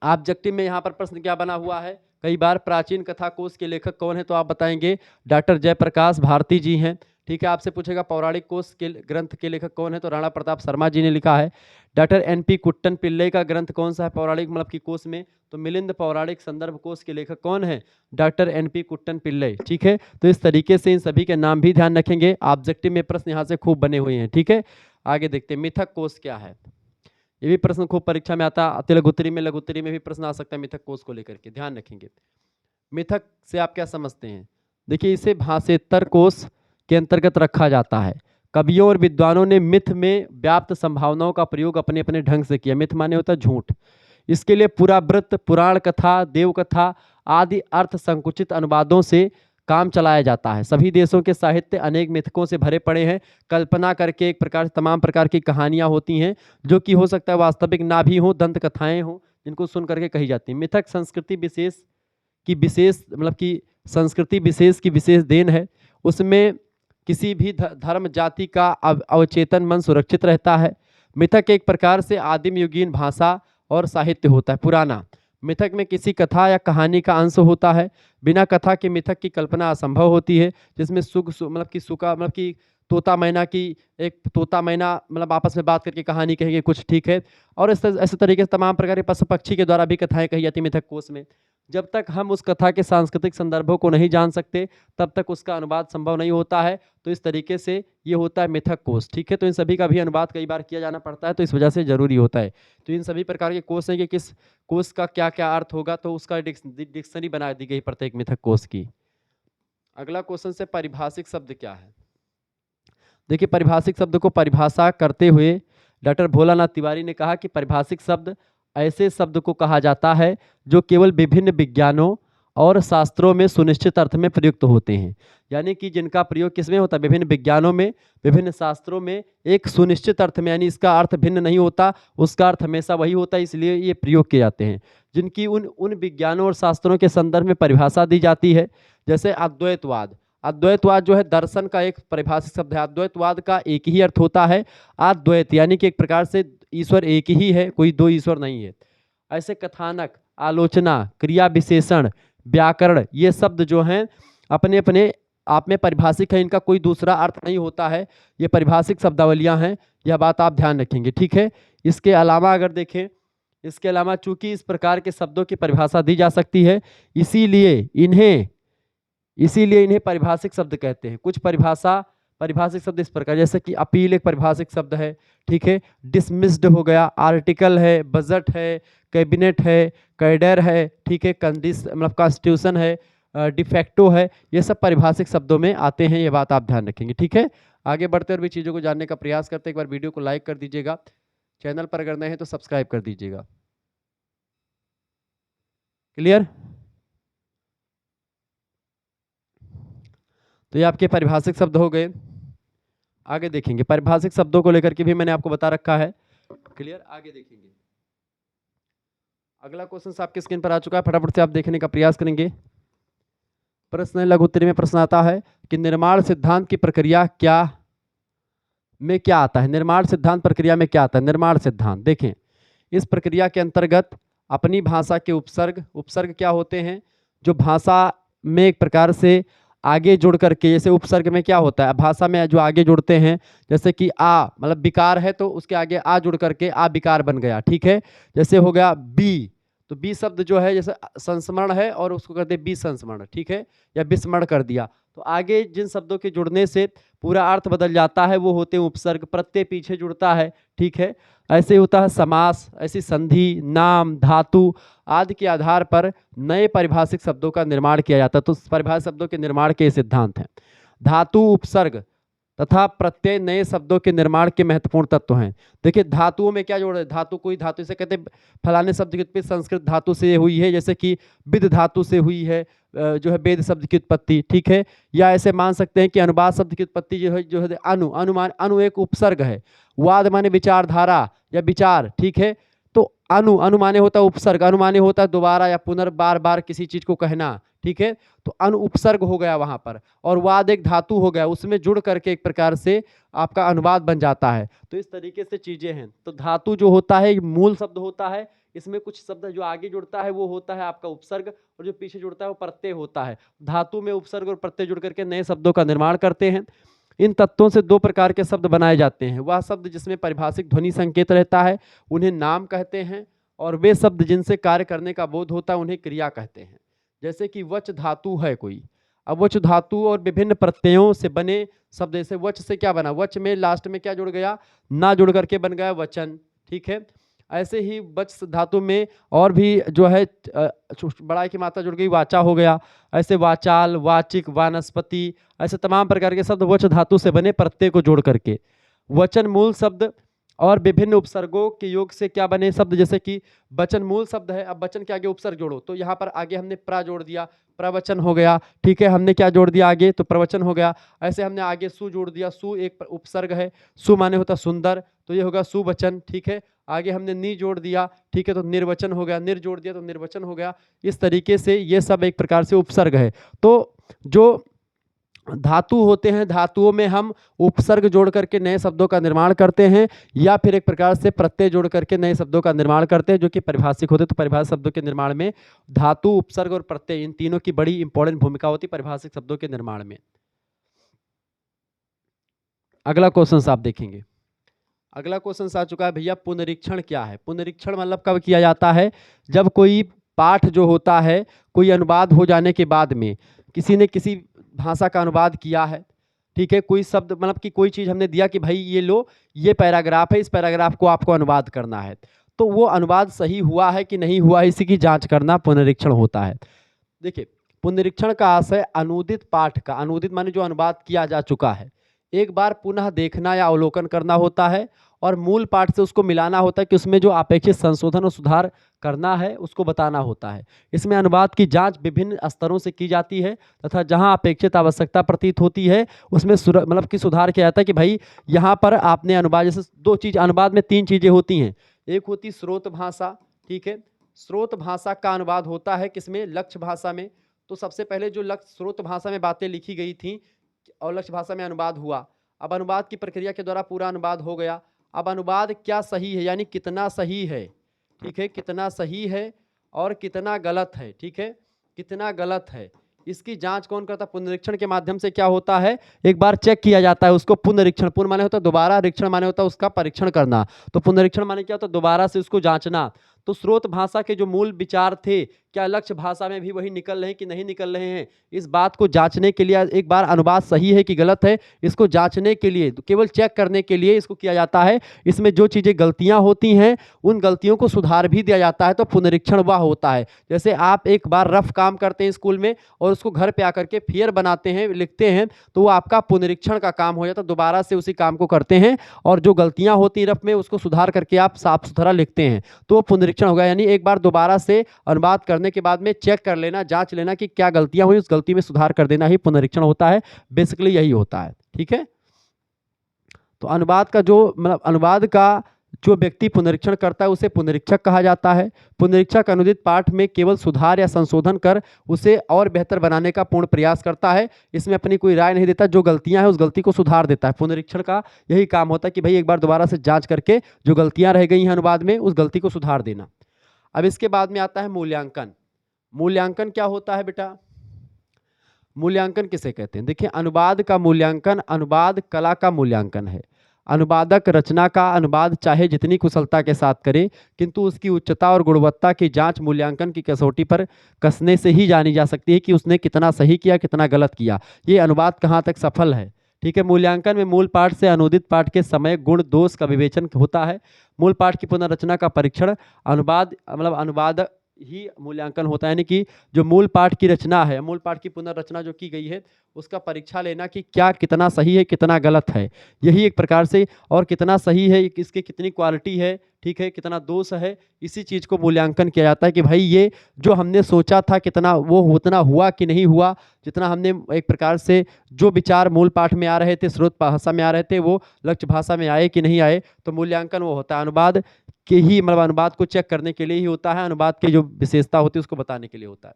ऑब्जेक्टिव में यहाँ पर प्रश्न क्या बना हुआ है, कई बार प्राचीन कथा कोश के लेखक कौन है, तो आप बताएंगे डॉक्टर जयप्रकाश भारती जी हैं, ठीक है। आपसे पूछेगा पौराणिक कोश के ग्रंथ के लेखक कौन है, तो राणा प्रताप शर्मा जी ने लिखा है। डॉक्टर NP कुट्टन पिल्लई का ग्रंथ कौन सा है पौराणिक मतलब की कोश में, तो मिलिंद पौराणिक संदर्भ कोश के लेखक कौन है, डॉक्टर NP कुट्टन पिल्लई, ठीक है। तो इस तरीके से इन सभी के नाम भी ध्यान रखेंगे। ऑब्जेक्टिव में प्रश्न यहाँ से खूब बने हुए हैं, ठीक है। आगे देखते हैं मिथक कोश क्या है, ये भी प्रश्न खूब परीक्षा में आता है, लघुत्तरी में, लघुत्तरी में भी प्रश्न आ सकता है मिथक कोश को लेकर के, ध्यान रखेंगे। मिथक से आप क्या समझते हैं, देखिए इसे भाषेत्तर कोश के अंतर्गत रखा जाता है। कवियों और विद्वानों ने मिथ में व्याप्त संभावनाओं का प्रयोग अपने अपने ढंग से किया। मिथ माने होता है झूठ। इसके लिए पुरावृत्त, पुराण कथा, देव कथा आदि अर्थ संकुचित अनुवादों से काम चलाया जाता है। सभी देशों के साहित्य अनेक मिथकों से भरे पड़े हैं। कल्पना करके एक प्रकार तमाम प्रकार की कहानियां होती हैं जो कि हो सकता है वास्तविक ना भी हो, दंत कथाएं हों जिनको सुन करके कही जाती हैं। मिथक संस्कृति विशेष की विशेष मतलब कि संस्कृति विशेष की विशेष देन है। उसमें किसी भी धर्म जाति का अवचेतन मन सुरक्षित रहता है। मिथक एक प्रकार से आदिम युगीन भाषा और साहित्य होता है। पुराना मिथक में किसी कथा या कहानी का अंश होता है। बिना कथा के मिथक की कल्पना असंभव होती है, जिसमें मतलब कि सुका मतलब कि तोता मैना की, एक तोता मैना मतलब आपस में बात करके कहानी कहेंगे कुछ, ठीक है। और ऐसे तरीके से तमाम प्रकार के पशु पक्षी के द्वारा भी कथाएं कही जाती मिथक कोश में। जब तक हम उस कथा के सांस्कृतिक संदर्भों को नहीं जान सकते तब तक उसका अनुवाद संभव नहीं होता है। तो इस तरीके से ये होता है मिथक कोश, ठीक है। तो इन सभी का भी अनुवाद कई बार किया जाना पड़ता है, तो इस वजह से जरूरी होता है। तो इन सभी प्रकार के कोश हैं कि किस कोश का क्या क्या अर्थ होगा, तो उसका डिक्शनरी बना दी गई प्रत्येक मिथक कोश की। अगला क्वेश्चन से, पारिभाषिक शब्द क्या है। देखिए, पारिभाषिक शब्द को परिभाषा करते हुए डॉक्टर भोलानाथ तिवारी ने कहा कि पारिभाषिक शब्द ऐसे शब्द को कहा जाता है जो केवल विभिन्न विज्ञानों और शास्त्रों में सुनिश्चित अर्थ में प्रयुक्त होते हैं। यानी कि जिनका प्रयोग किसमें होता है, विभिन्न विज्ञानों में, विभिन्न शास्त्रों में, एक सुनिश्चित अर्थ में, यानी इसका अर्थ भिन्न नहीं होता, उसका अर्थ हमेशा वही होता है, इसलिए ये प्रयोग किए जाते हैं। जिनकी उन विज्ञानों और शास्त्रों के संदर्भ में परिभाषा दी जाती है। जैसे अद्वैतवाद, अद्वैतवाद जो है दर्शन का एक परिभाषित शब्द है। अद्वैतवाद का एक ही अर्थ होता है अद्वैत, यानी कि एक प्रकार से ईश्वर एक ही है, कोई दो ईश्वर नहीं है। ऐसे कथानक, आलोचना, क्रिया विशेषण, व्याकरण, ये शब्द जो हैं अपने अपने आप में परिभाषिक है, इनका कोई दूसरा अर्थ नहीं होता है। ये परिभाषिक शब्दावलियां हैं, यह बात आप ध्यान रखेंगे, ठीक है। इसके अलावा अगर देखें, इसके अलावा चूंकि इस प्रकार के शब्दों की परिभाषा दी जा सकती है, इसीलिए इन्हें परिभाषिक शब्द कहते हैं। कुछ परिभाषिक शब्द इस प्रकार, जैसे कि अपील एक परिभाषिक शब्द है, ठीक है। डिसमिस्ड हो गया, आर्टिकल है, बजट है, कैबिनेट है, कैडर है, ठीक है, मतलब कॉन्स्टिट्यूशन है, डिफेक्टो है, ये सब परिभाषिक शब्दों में आते हैं। ये बात आप ध्यान रखेंगे, ठीक है। आगे बढ़ते और भी चीज़ों को जानने का प्रयास करते हैं। एक बार वीडियो को लाइक कर दीजिएगा, चैनल पर अगर नए हैं तो सब्सक्राइब कर दीजिएगा। क्लियर। तो ये आपके परिभाषिक शब्द हो गए। आगे देखेंगे, परिभाषिक शब्दों को लेकर के भी मैंने आपको बता रखा है, क्लियर। आगे देखेंगे, अगला क्वेश्चन आपकी स्क्रीन पर आ चुका है, फटाफट से आप देखने का प्रयास करेंगे। प्रश्न लघु उत्तरी में प्रश्न आता है कि निर्माण सिद्धांत की प्रक्रिया में क्या आता है। निर्माण सिद्धांत प्रक्रिया में क्या आता है? निर्माण सिद्धांत देखें, इस प्रक्रिया के अंतर्गत अपनी भाषा के उपसर्ग क्या होते हैं, जो भाषा में एक प्रकार से आगे जुड़ करके, जैसे उपसर्ग में क्या होता है भाषा में जो आगे जुड़ते हैं, जैसे कि आ मतलब विकार है तो उसके आगे आ जुड़ करके आ विकार बन गया, ठीक है। जैसे हो गया बी, तो बी शब्द जो है जैसे संस्मरण है और उसको कर दे बी संस्मरण, ठीक है, या विस्मरण कर दिया, तो आगे जिन शब्दों के जुड़ने से पूरा अर्थ बदल जाता है वो होते हैं उपसर्ग। प्रत्यय पीछे जुड़ता है, ठीक है। ऐसे होता है समास, ऐसी संधि, नाम, धातु आदि के आधार पर नए पारिभाषिक शब्दों का निर्माण किया जाता है। तो पारिभाषिक शब्दों के निर्माण के सिद्धांत हैं। धातु, उपसर्ग तथा प्रत्यय नए शब्दों के निर्माण के महत्वपूर्ण तत्व हैं। देखिए धातुओं में क्या जोड़ है, धातु कोई धातु से कहते हैं फलाने शब्द की उत्पत्ति संस्कृत धातु से हुई है, जैसे कि विद धातु से हुई है, जो है वेद शब्द की उत्पत्ति, ठीक है। या ऐसे मान सकते हैं कि अनुवाद शब्द की उत्पत्ति जो है अनु एक उपसर्ग है। वाद माने विचारधारा या विचार, ठीक है। तो अनु माने होता है उपसर्ग, अनु माने होता है दोबारा या पुनर्बार बार किसी चीज को कहना, ठीक है। तो अनु उपसर्ग हो गया वहां पर, और वाद एक धातु हो गया, उसमें जुड़ करके एक प्रकार से आपका अनुवाद बन जाता है। तो इस तरीके से चीजें हैं। तो धातु जो होता है मूल शब्द होता है, इसमें कुछ शब्द जो आगे जुड़ता है वो होता है आपका उपसर्ग, और जो पीछे जुड़ता है वो प्रत्यय होता है। धातु में उपसर्ग और प्रत्यय जुड़ करके नए शब्दों का निर्माण करते हैं। इन तत्वों से दो प्रकार के शब्द बनाए जाते हैं। वह शब्द जिसमें परिभाषिक ध्वनि संकेत रहता है उन्हें नाम कहते हैं, और वे शब्द जिनसे कार्य करने का बोध होता है उन्हें क्रिया कहते हैं। जैसे कि वच धातु है कोई, अब वच धातु और विभिन्न प्रत्ययों से बने शब्द, जैसे वच से क्या बना, वच में लास्ट में क्या जुड़ गया, ना जुड़ करके बन गया वचन, ठीक है। ऐसे ही वच धातु में और भी जो है बड़ाई की मात्रा जुड़ गई, वाचा हो गया। ऐसे वाचाल, वाचिक, वानस्पति, ऐसे तमाम प्रकार के शब्द वच धातु से बने प्रत्यय को जोड़ करके। वचन मूल शब्द और विभिन्न उपसर्गों के योग से क्या बने शब्द, जैसे कि वचन मूल शब्द है, अब वचन के आगे उपसर्ग जोड़ो, तो यहाँ पर आगे हमने प्रा जोड़ दिया, प्रवचन हो गया, ठीक है। हमने क्या जोड़ दिया आगे, तो प्रवचन हो गया। ऐसे हमने आगे सु जोड़ दिया, सु एक उपसर्ग है, सु माने होता सुंदर, तो ये होगा सुवचन, ठीक है। आगे हमने नी जोड़ दिया, ठीक है, तो निर्वचन हो गया, निर जोड़ दिया तो निर्वचन हो गया। इस तरीके से ये सब एक प्रकार से उपसर्ग है। तो जो धातु होते हैं, धातुओं में हम उपसर्ग जोड़ करके नए शब्दों का निर्माण करते हैं, या फिर एक प्रकार से प्रत्यय जोड़ करके नए शब्दों का निर्माण करते हैं जो कि परिभाषिक होते हैं। तो परिभाषिक शब्दों के निर्माण में धातु, उपसर्ग और प्रत्यय, इन तीनों की बड़ी इंपॉर्टेंट भूमिका होती है परिभाषिक शब्दों के निर्माण में। अगला क्वेश्चन आप देखेंगे। अगला क्वेश्चन आ चुका है भैया, पुनरीक्षण क्या है। पुनरीक्षण मतलब कब किया जाता है, जब कोई पाठ जो होता है, कोई अनुवाद हो जाने के बाद में किसी ने किसी भाषा का अनुवाद किया है, ठीक है, कोई शब्द मतलब कि कोई चीज़ हमने दिया कि भाई ये लो, ये पैराग्राफ है, इस पैराग्राफ को आपको अनुवाद करना है, तो वो अनुवाद सही हुआ है कि नहीं हुआ है, इसी की जांच करना पुनरीक्षण होता है। देखिए पुनरीक्षण का आशय अनुदित पाठ का, अनुदित माने जो अनुवाद किया जा चुका है, एक बार पुनः देखना या अवलोकन करना होता है, और मूल पाठ से उसको मिलाना होता है कि उसमें जो अपेक्षित संशोधन और सुधार करना है उसको बताना होता है। इसमें अनुवाद की जांच विभिन्न स्तरों से की जाती है, तथा जहां अपेक्षित आवश्यकता प्रतीत होती है उसमें मतलब कि सुधार किया जाता है कि भाई यहाँ पर आपने अनुवाद, जैसे दो चीज़ अनुवाद में तीन चीज़ें होती हैं, एक होती स्रोत भाषा, ठीक है। स्रोत भाषा का अनुवाद होता है किसमें, लक्ष्य भाषा में। तो सबसे पहले जो लक्ष्य स्रोत भाषा में बातें लिखी गई थी और लक्ष्य भाषा में अनुवाद हुआ, अब अनुवाद की प्रक्रिया के द्वारा पूरा अनुवाद हो गया। अब अनुवाद क्या सही है, यानी कितना सही है, ठीक है, कितना सही है और कितना गलत है, ठीक है, कितना गलत है, इसकी जांच कौन करता है, पुनरीक्षण के माध्यम से क्या होता है, एक बार चेक किया जाता है उसको। पुनरीक्षण, पुनः माने होता है दोबारा, रीक्षण माने होता है उसका परीक्षण करना, तो पुनरीक्षण माने क्या होता है, दोबारा से उसको जांचना। तो स्रोत भाषा के जो मूल विचार थे, क्या लक्ष्य भाषा में भी वही निकल रहे हैं कि नहीं निकल रहे हैं, इस बात को जांचने के लिए एक बार अनुवाद सही है कि गलत है, इसको जांचने के लिए, केवल चेक करने के लिए इसको किया जाता है। इसमें जो चीज़ें गलतियां होती हैं उन गलतियों को सुधार भी दिया जाता है, तो पुनरीक्षण वह होता है। जैसे आप एक बार रफ काम करते हैं स्कूल में और उसको घर पे आकर के फेयर बनाते हैं, लिखते हैं, तो वो आपका पुनरीक्षण का काम हो जाता है, दोबारा से उसी काम को करते हैं और जो गलतियां होती हैं रफ में उसको सुधार करके आप साफ सुथरा लिखते हैं, तो वो पुनरीक्षण होगा। यानी एक बार दोबारा से अनुवाद करने के बाद में चेक कर लेना, जांच लेना कि क्या गलतियां हुई, उस गलती में सुधार कर देना ही पुनरीक्षण होता है। बेसिकली यही होता है, ठीक है। तो अनुवाद का जो मतलब अनुवाद का जो व्यक्ति पुनरीक्षण करता है उसे पुनरीक्षक कहा जाता है। पुनरीक्षक अनुदित पाठ में केवल सुधार या संशोधन कर उसे और बेहतर बनाने का पूर्ण प्रयास करता है। इसमें अपनी कोई राय नहीं देता, जो गलतियां हैं उस गलती को सुधार देता है। पुनरीक्षण का यही काम होता है कि भाई एक बार दोबारा से जांच करके जो गलतियां रह गई हैं अनुवाद में उस गलती को सुधार देना। अब इसके बाद में आता है मूल्यांकन। मूल्यांकन क्या होता है बेटा? मूल्यांकन किसे कहते हैं? देखिए, अनुवाद का मूल्यांकन अनुवाद कला का मूल्यांकन है। अनुवादक रचना का अनुवाद चाहे जितनी कुशलता के साथ करे, किंतु उसकी उच्चता और गुणवत्ता की जांच मूल्यांकन की कसौटी पर कसने से ही जानी जा सकती है कि उसने कितना सही किया, कितना गलत किया, ये अनुवाद कहाँ तक सफल है। ठीक है। मूल्यांकन में मूल पाठ से अनुदित पाठ के समय गुण दोष का विवेचन होता है। मूल पाठ की पुनर्रचना का परीक्षण अनुवाद अनुवाद ही मूल्यांकन होता है, यानी कि जो मूल पाठ की रचना है, मूल पाठ की पुनर्रचना जो की गई है उसका परीक्षा लेना कि क्या कितना सही है, कितना गलत है, यही एक प्रकार से, और कितना सही है, इसकी कितनी क्वालिटी है, ठीक है, कितना दोष है, इसी चीज़ को मूल्यांकन किया जाता है कि भाई ये जो हमने सोचा था कितना वो उतना हुआ कि नहीं हुआ, जितना हमने एक प्रकार से जो विचार मूल पाठ में आ रहे थे, स्रोत भाषा में आ रहे थे, वो लक्ष्य भाषा में आए कि नहीं आए। तो मूल्यांकन वो होता है अनुवाद के ही, अनुवाद को चेक करने के लिए ही होता है, अनुवाद की जो विशेषता होती है उसको बताने के लिए होता है।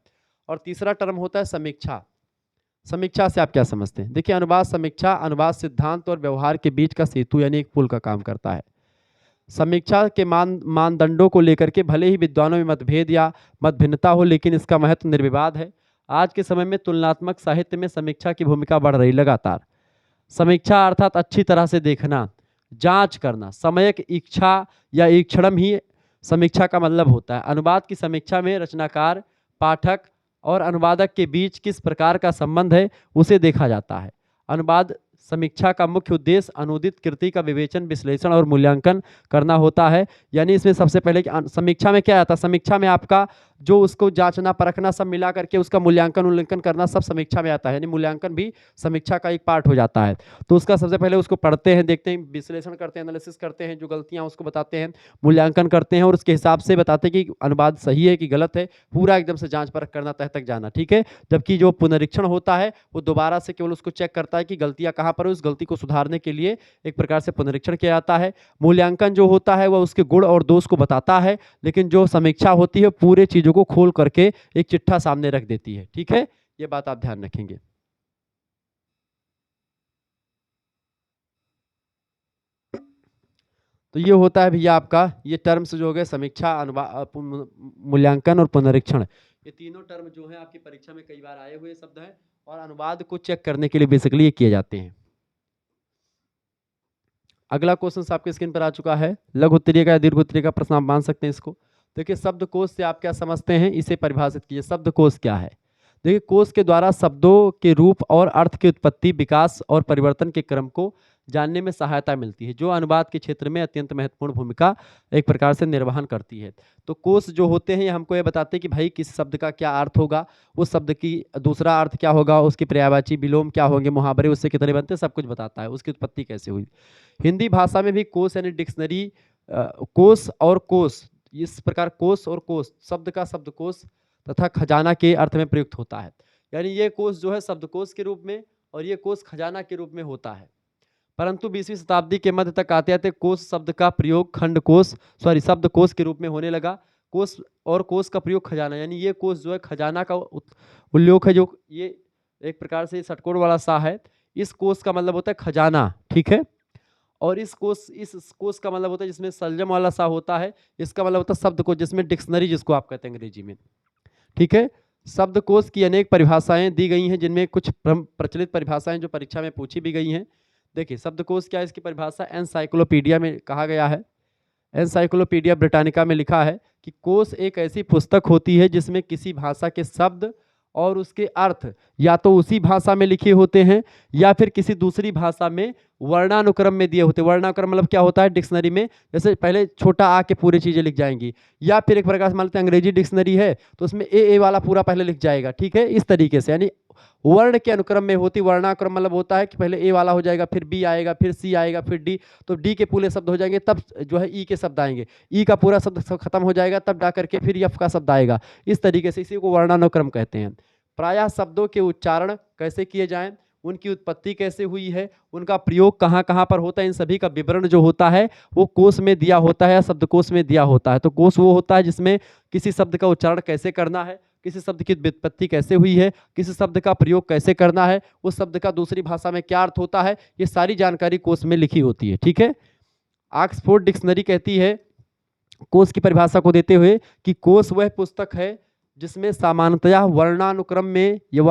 और तीसरा टर्म होता है समीक्षा। समीक्षा से आप क्या समझते हैं? देखिए, अनुवाद समीक्षा अनुवाद सिद्धांत और व्यवहार के बीच का सेतु यानी एक पुल का काम करता है। समीक्षा के मानदंडों को लेकर के भले ही विद्वानों में मतभेद या मतभिन्नता हो, लेकिन इसका महत्व निर्विवाद है। आज के समय में तुलनात्मक साहित्य में समीक्षा की भूमिका बढ़ रही लगातार। समीक्षा अर्थात अच्छी तरह से देखना, जांच करना, समयक इच्छा या ईक्षणम ही समीक्षा का मतलब होता है। अनुवाद की समीक्षा में रचनाकार, पाठक और अनुवादक के बीच किस प्रकार का संबंध है उसे देखा जाता है। अनुवाद समीक्षा का मुख्य उद्देश्य अनुदित कृति का विवेचन, विश्लेषण और मूल्यांकन करना होता है। यानी इसमें सबसे पहले समीक्षा में क्या आता है? समीक्षा में आपका जो उसको जांचना परखना सब मिला करके उसका मूल्यांकन करना सब समीक्षा में आता है, यानी मूल्यांकन भी समीक्षा का एक पार्ट हो जाता है। तो उसका सबसे पहले उसको पढ़ते हैं, देखते हैं, विश्लेषण करते हैं, एनालिसिस करते हैं, जो गलतियां उसको बताते हैं, मूल्यांकन करते हैं और उसके हिसाब से बताते हैं कि अनुवाद सही है कि गलत है, पूरा एकदम से जांच परख करना, तह तक जाना। ठीक है। जबकि जो पुनरीक्षण होता है वो दोबारा से केवल उसको चेक करता है कि गलतियां कहाँ पर है, उस गलती को सुधारने के लिए एक प्रकार से पुनरीक्षण किया जाता है। मूल्यांकन जो होता है वह उसके गुण और दोष को बताता है, लेकिन जो समीक्षा होती है पूरे चीजों को खोल करके एक चिट्ठा सामने रख देती है। ठीक है, ये बात आप ध्यान रखेंगे। तो ये होता है भैया आपका, ये टर्म्स जो हो गए समीक्षा, मूल्यांकन और पुनरीक्षण, ये तीनों टर्म जो है आपकी परीक्षा में कई बार आए हुए शब्द हैं और अनुवाद को चेक करने के लिए बेसिकली ये किए जाते हैं। अगला क्वेश्चन आपके स्क्रीन पर आ चुका है, लघु उत्तरीय का या दीर्घ उत्तरीय का प्रश्न आप मान सकते हैं इसको। देखिए, शब्दकोश से आप क्या समझते हैं इसे परिभाषित कीजिए। शब्दकोश क्या है? देखिए, कोश के द्वारा शब्दों के रूप और अर्थ की उत्पत्ति, विकास और परिवर्तन के क्रम को जानने में सहायता मिलती है, जो अनुवाद के क्षेत्र में अत्यंत महत्वपूर्ण भूमिका एक प्रकार से निर्वहन करती है। तो कोश जो होते हैं ये हमको ये बताते हैं कि भाई किस शब्द का क्या अर्थ होगा, उस शब्द की दूसरा अर्थ क्या होगा, उसकी पर्यायवाची विलोम क्या होंगे, मुहावरे उससे कितने बनते हैं, सब कुछ बताता है, उसकी उत्पत्ति कैसे हुई। हिंदी भाषा में भी कोश यानी डिक्शनरी, कोश और कोश, इस प्रकार कोश और कोश शब्द का शब्दकोश तथा खजाना के अर्थ में प्रयुक्त होता है। यानी ये कोश जो है शब्दकोश के रूप में और ये कोश खजाना के रूप में होता है। परंतु 20वीं शताब्दी के मध्य तक आते आते कोश शब्द का प्रयोग शब्दकोश के रूप में होने लगा। कोश और कोश का प्रयोग खजाना, यानी ये कोश जो है खजाना का उल्लेख है, जो ये एक प्रकार से षटकोण वाला सा है, इस कोश का मतलब होता है खजाना। ठीक है। और इस कोश का मतलब होता है जिसमें सलजम वाला सा होता है, इसका मतलब होता है शब्दकोश, जिसमें डिक्शनरी जिसको आप कहते हैं अंग्रेजी में। ठीक है। शब्दकोश की अनेक परिभाषाएं दी गई हैं, जिनमें कुछ प्रचलित परिभाषाएं जो परीक्षा में पूछी भी गई हैं। देखिए, शब्दकोश क्या है, इसकी परिभाषा एनसाइक्लोपीडिया में कहा गया है। एनसाइक्लोपीडिया ब्रिटानिका में लिखा है कि कोश एक ऐसी पुस्तक होती है जिसमें किसी भाषा के शब्द और उसके अर्थ या तो उसी भाषा में लिखे होते हैं या फिर किसी दूसरी भाषा में वर्णानुक्रम में दिए होते हैं। वर्णानुक्रम मतलब क्या होता है, डिक्शनरी में जैसे पहले छोटा आ के पूरी चीजें लिख जाएंगी, या फिर एक प्रकार से मान लेते हैं अंग्रेजी डिक्शनरी है तो उसमें ए वाला पूरा पहले लिख जाएगा। ठीक है, इस तरीके से, यानी वर्ण के अनुक्रम में होती। वर्णानुक्रम मतलब होता है कि पहले ए वाला हो जाएगा, फिर बी आएगा, फिर सी आएगा, फिर डी, तो डी के पूरे शब्द हो जाएंगे, तब जो है ई के शब्द आएंगे, ई का पूरा शब्द खत्म हो जाएगा, तब जा करके फिर एफ का शब्द आएगा। इस तरीके से इसी को वर्णानुक्रम कहते हैं। प्रायः शब्दों के उच्चारण कैसे किए जाएं, उनकी उत्पत्ति कैसे हुई है, उनका प्रयोग कहाँ कहाँ पर होता है, इन सभी का विवरण जो होता है वो कोश में दिया होता है या शब्दकोश में दिया होता है। तो कोश वो होता है जिसमें किसी शब्द का उच्चारण कैसे करना है, किसी शब्द की व्युत्पत्ति कैसे हुई है, किसी शब्द का प्रयोग कैसे करना है, उस शब्द का दूसरी भाषा में क्या अर्थ होता है, ये सारी जानकारी कोश में लिखी होती है। ठीक है, ऑक्सफोर्ड डिक्शनरी कहती है कोश की परिभाषा को देते हुए कि कोश वह पुस्तक है जिसमें सामान्यतया वर्णानुक्रम में या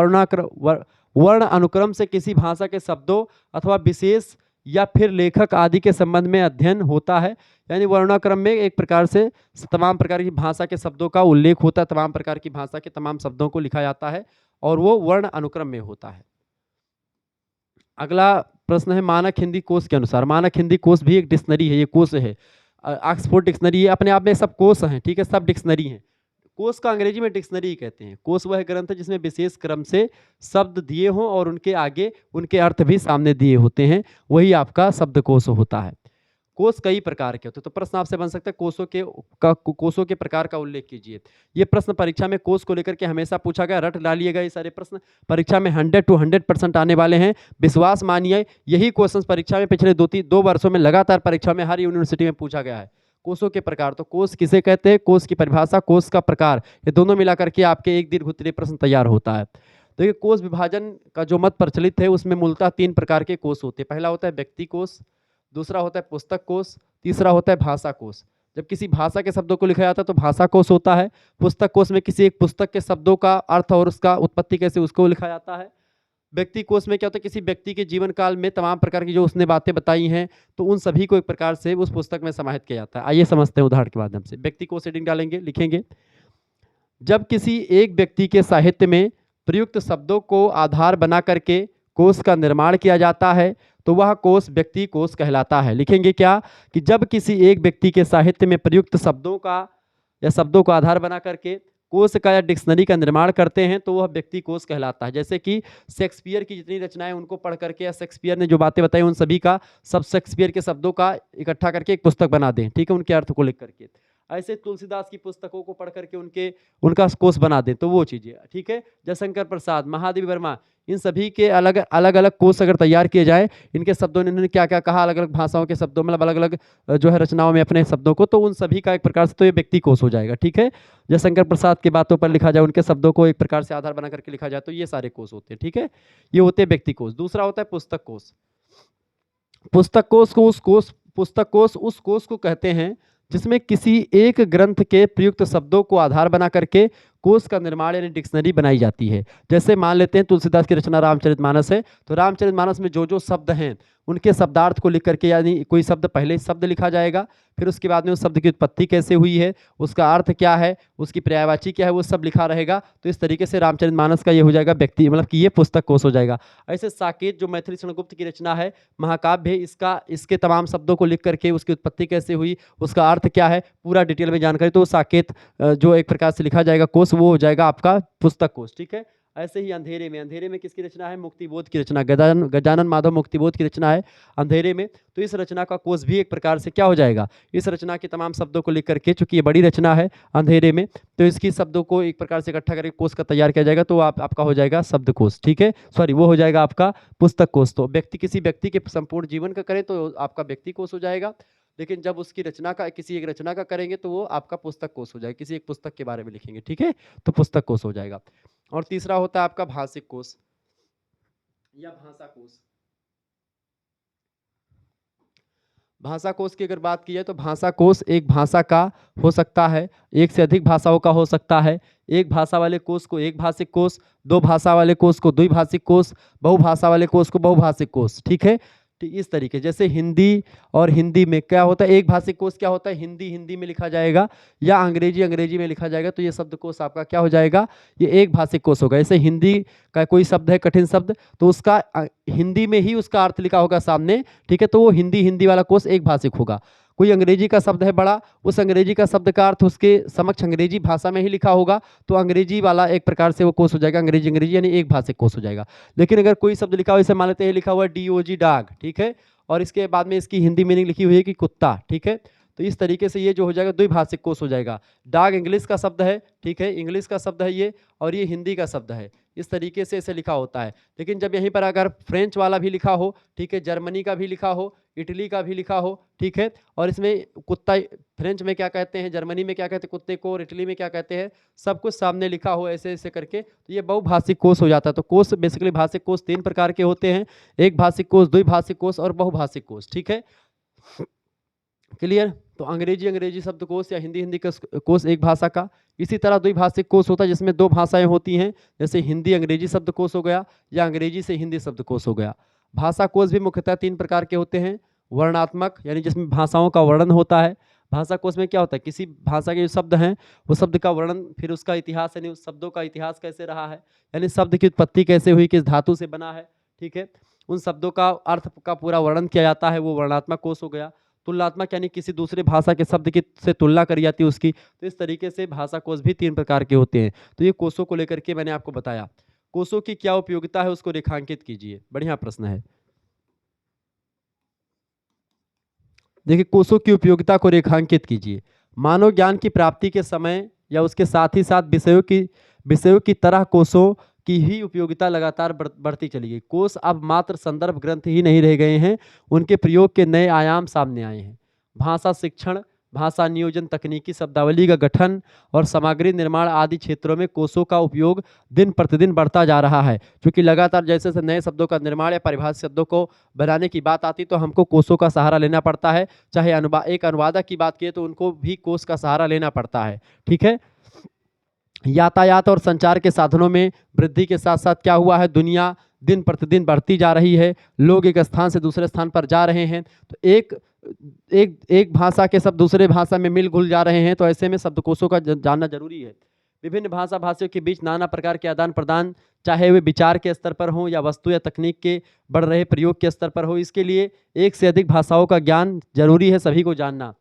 वर्ण अनुक्रम से किसी भाषा के शब्दों अथवा विशेष या फिर लेखक आदि के संबंध में अध्ययन होता है। यानी वर्णानुक्रम में एक प्रकार से तमाम प्रकार की भाषा के शब्दों का उल्लेख होता है, तमाम प्रकार की भाषा के तमाम शब्दों को लिखा जाता है और वो वर्ण अनुक्रम में होता है। अगला प्रश्न है मानक हिंदी कोश के अनुसार। मानक हिंदी कोश भी एक डिक्शनरी है, ये कोश है, ऑक्सफोर्ड डिक्शनरी है, अपने आप में सब कोश हैं। ठीक है, सब डिक्शनरी हैं। कोश का अंग्रेजी में डिक्शनरी कहते हैं। कोश वह ग्रंथ है जिसमें विशेष क्रम से शब्द दिए हों और उनके आगे उनके अर्थ भी सामने दिए होते हैं, वही आपका शब्दकोश होता है। कोश कई प्रकार के होते हैं, तो प्रश्न आपसे बन सकता है कोशों के प्रकार का उल्लेख कीजिए। ये प्रश्न परीक्षा में कोश को लेकर के हमेशा पूछा गया, रट डालिएगा, ये सारे प्रश्न परीक्षा में 100 to 100% आने वाले हैं। विश्वास मानिए, यही क्वेश्चन परीक्षा में पिछले 2 वर्षों में लगातार परीक्षा में हर यूनिवर्सिटी में पूछा गया है। कोशों के प्रकार, तो कोश किसे कहते हैं, कोश की परिभाषा, कोश का प्रकार, ये दोनों मिलाकर के आपके एक दीर्घ उत्तरीय प्रश्न तैयार होता है। देखिए, कोश विभाजन का जो मत प्रचलित है उसमें मूलतः 3 प्रकार के कोश होते हैं। पहला होता है व्यक्ति कोश, दूसरा होता है पुस्तक कोश, तीसरा होता है भाषा कोश। जब किसी भाषा के शब्दों को लिखा जाता है तो भाषा कोश होता है। पुस्तक कोश में किसी एक पुस्तक के शब्दों का अर्थ और उसका उत्पत्ति कैसे उसको लिखा जाता है। व्यक्ति कोश में क्या होता है, किसी व्यक्ति के जीवन काल में तमाम प्रकार की जो उसने बातें बताई हैं तो उन सभी को एक प्रकार से उस पुस्तक में समाहित किया जाता है। आइए समझते हैं उदाहरण के माध्यम से। व्यक्ति कोश हेडिंग डालेंगे, लिखेंगे, जब किसी एक व्यक्ति के साहित्य में प्रयुक्त शब्दों को आधार बना करके कोश का निर्माण किया जाता है तो वह कोश व्यक्ति कोश कहलाता है। लिखेंगे क्या, कि जब किसी एक व्यक्ति के साहित्य में प्रयुक्त शब्दों का या शब्दों को आधार बना करके कोश का या डिक्शनरी का निर्माण करते हैं तो वह व्यक्ति कोश कहलाता है। जैसे कि शेक्सपियर की जितनी रचनाएं उनको पढ़ करके या शेक्सपियर ने जो बातें बताई उन सभी का, सब शेक्सपियर के शब्दों का इकट्ठा करके एक पुस्तक बना दें, ठीक है, उनके अर्थ को लिख करके। ऐसे तुलसीदास की पुस्तकों को पढ़ करके उनका कोश बना दें तो वो चीज़ें, ठीक है। जयशंकर प्रसाद, महादेवी वर्मा, इन सभी के अलग अलग कोश अगर तैयार किए जाए, इनके शब्दों ने इन्होंने क्या क्या कहा, अलग अलग भाषाओं के शब्दों, मतलब अलग अलग जो है रचनाओं में अपने शब्दों को, तो उन सभी का एक प्रकार से तो ये व्यक्ति कोश हो जाएगा। ठीक है, जयशंकर प्रसाद की बातों पर लिखा जाए, उनके शब्दों को एक प्रकार से आधार बना करके लिखा जाए तो ये सारे कोश होते हैं। ठीक है, ये होते हैं व्यक्ति कोश। दूसरा होता है पुस्तक कोश। पुस्तक कोश उस कोश को कहते हैं जिसमें किसी एक ग्रंथ के प्रयुक्त शब्दों को आधार बना करके कोश का निर्माण यानी डिक्शनरी बनाई जाती है। जैसे मान लेते हैं तुलसीदास की रचना रामचरितमानस है, तो रामचरितमानस में जो जो शब्द हैं उनके शब्दार्थ को लिख करके, यानी कोई शब्द पहले शब्द लिखा जाएगा, फिर उसके बाद में उस शब्द की उत्पत्ति कैसे हुई है, उसका अर्थ क्या है, उसकी पर्यायवाची क्या है, वो सब लिखा रहेगा। तो इस तरीके से रामचरितमानस का ये हो जाएगा व्यक्ति, मतलब कि ये पुस्तक कोश हो जाएगा। ऐसे साकेत जो मैथिली क्षणगुप्त की रचना है, महाकाव्य, इसके तमाम शब्दों को लिख करके उसकी उत्पत्ति कैसे हुई, उसका अर्थ क्या है, पूरा डिटेल में जानकारी, तो साकेत जो एक प्रकार से लिखा जाएगा कोश, वो हो जाएगा आपका पुस्तक कोश। ठीक है, ऐसे ही अंधेरे में किसकी रचना है, मुक्तिबोध की रचना, गजानन माधव मुक्तिबोध की रचना है अंधेरे में। तो इस रचना का कोश भी एक प्रकार से क्या हो जाएगा, इस रचना के तमाम शब्दों को लिख करके, चूंकि ये बड़ी रचना है अंधेरे में, तो इसकी शब्दों को एक प्रकार से इकट्ठा करके कोश का तैयार किया जाएगा, तो आपका हो जाएगा शब्दकोश। ठीक है, सॉरी, वो हो जाएगा आपका पुस्तक कोश। तो किसी व्यक्ति के संपूर्ण जीवन का करें तो आपका व्यक्ति कोश हो जाएगा, लेकिन जब उसकी रचना का, किसी एक रचना का करेंगे तो वो आपका पुस्तक कोश हो जाएगा, किसी एक पुस्तक के बारे में लिखेंगे। ठीक है, तो पुस्तक कोश हो जाएगा। और तीसरा होता है आपका भाषिक कोश या भाषा कोश। भाषा कोश की अगर बात की जाए तो भाषा कोश एक भाषा का हो सकता है, एक से अधिक भाषाओं का हो सकता है। एक भाषा वाले कोश को एक भाषिक कोश, दो भाषा वाले कोश को द्विभाषिक कोश, बहुभाषा वाले कोश को बहुभाषिक कोश। ठीक है, इस तरीके, जैसे हिंदी और हिंदी में क्या होता है, एक भाषिक कोश क्या होता है, हिंदी में लिखा जाएगा या अंग्रेजी में लिखा जाएगा, तो ये शब्दकोश आपका क्या हो जाएगा, ये एक भाषिक कोश होगा। जैसे हिंदी का कोई शब्द है कठिन शब्द, तो उसका हिंदी में ही उसका अर्थ लिखा होगा सामने, ठीक है, तो वो हिंदी वाला कोश एक भाषिक होगा। कोई अंग्रेजी का शब्द है बड़ा, उस अंग्रेजी का शब्द का अर्थ उसके समक्ष अंग्रेजी भाषा में ही लिखा होगा, तो अंग्रेजी वाला एक प्रकार से वो कोश हो जाएगा, अंग्रेजी यानी एक भाषिक कोश हो जाएगा। लेकिन अगर कोई शब्द लिखा हुआ, जैसे मान लेते हैं लिखा हुआ DOG डॉग, ठीक है, और इसके बाद में इसकी हिंदी मीनिंग लिखी हुई है कि कुत्ता, ठीक है, तो इस तरीके से ये जो हो जाएगा द्विभाषिक कोश हो जाएगा। डॉग इंग्लिश का शब्द है, ठीक है, इंग्लिश का शब्द है ये, और ये हिंदी का शब्द है। इस तरीके से इसे लिखा होता है। लेकिन जब यहीं पर अगर फ्रेंच वाला भी लिखा हो, ठीक है, जर्मनी का भी लिखा हो, इटली का भी लिखा हो, ठीक है, और इसमें कुत्ता, फ्रेंच में क्या कहते हैं, जर्मनी में क्या कहते हैं कुत्ते को, और इटली में क्या कहते हैं, सब कुछ सामने लिखा हो ऐसे ऐसे करके, तो ये बहुभाषिक कोश हो जाता है। तो कोश बेसिकली भाषिक कोश 3 प्रकार के होते हैं, एक भाषिक कोश, द्विभाषिक कोश और बहुभाषिक कोश, ठीक है, क्लियर। तो अंग्रेजी शब्दकोश या हिंदी कोश एक भाषा का। इसी तरह द्विभाषिक कोश होता है जिसमें 2 भाषाएं होती हैं, जैसे हिंदी अंग्रेजी शब्दकोश हो गया या अंग्रेजी से हिंदी शब्दकोश हो गया। भाषा कोश भी मुख्यतः 3 प्रकार के होते हैं। वर्णात्मक, यानी जिसमें भाषाओं का वर्णन होता है। भाषा कोश में क्या होता है, किसी भाषा के जो शब्द हैं वो शब्द का वर्णन, फिर उसका इतिहास, यानी उस शब्दों का इतिहास कैसे रहा है, यानी शब्द की उत्पत्ति कैसे हुई, किस धातु से बना है, ठीक है, उन शब्दों का अर्थ का पूरा वर्णन किया जाता है, वो वर्णात्मक कोश हो गया। तुलनात्मक, यानी किसी दूसरे भाषा के शब्द की से तुलना करी जाती है उसकी। तो इस तरीके से भाषा कोश भी 3 प्रकार के होते हैं। तो ये कोशों को लेकर के मैंने आपको बताया। कोशों की क्या उपयोगिता है उसको रेखांकित कीजिए, बढ़िया प्रश्न है। देखिए, कोशों की उपयोगिता को रेखांकित कीजिए। मानव ज्ञान की प्राप्ति के समय या उसके साथ ही साथ विषयों की तरह कोशों की ही उपयोगिता लगातार बढ़ती चली गई। कोश अब मात्र संदर्भ ग्रंथ ही नहीं रह गए हैं, उनके प्रयोग के नए आयाम सामने आए हैं। भाषा शिक्षण, भाषा नियोजन, तकनीकी शब्दावली का गठन और सामग्री निर्माण आदि क्षेत्रों में कोशों का उपयोग दिन प्रतिदिन बढ़ता जा रहा है, क्योंकि लगातार जैसे जैसे नए शब्दों का निर्माण या परिभाषित शब्दों को बनाने की बात आती तो हमको कोशों का सहारा लेना पड़ता है। चाहे एक अनुवादक की बात किए तो उनको भी कोश का सहारा लेना पड़ता है, ठीक है। यातायात और संचार के साधनों में वृद्धि के साथ साथ क्या हुआ है, दुनिया दिन प्रतिदिन बढ़ती जा रही है, लोग एक स्थान से दूसरे स्थान पर जा रहे हैं, तो एक भाषा के शब्द दूसरे भाषा में मिल घुल जा रहे हैं, तो ऐसे में शब्दकोशों का जानना जरूरी है। विभिन्न भाषा भाषियों के बीच नाना प्रकार के आदान प्रदान, चाहे वे विचार के स्तर पर हों या वस्तु या तकनीक के बढ़ रहे प्रयोग के स्तर पर हो, इसके लिए एक से अधिक भाषाओं का ज्ञान जरूरी है, सभी को जानना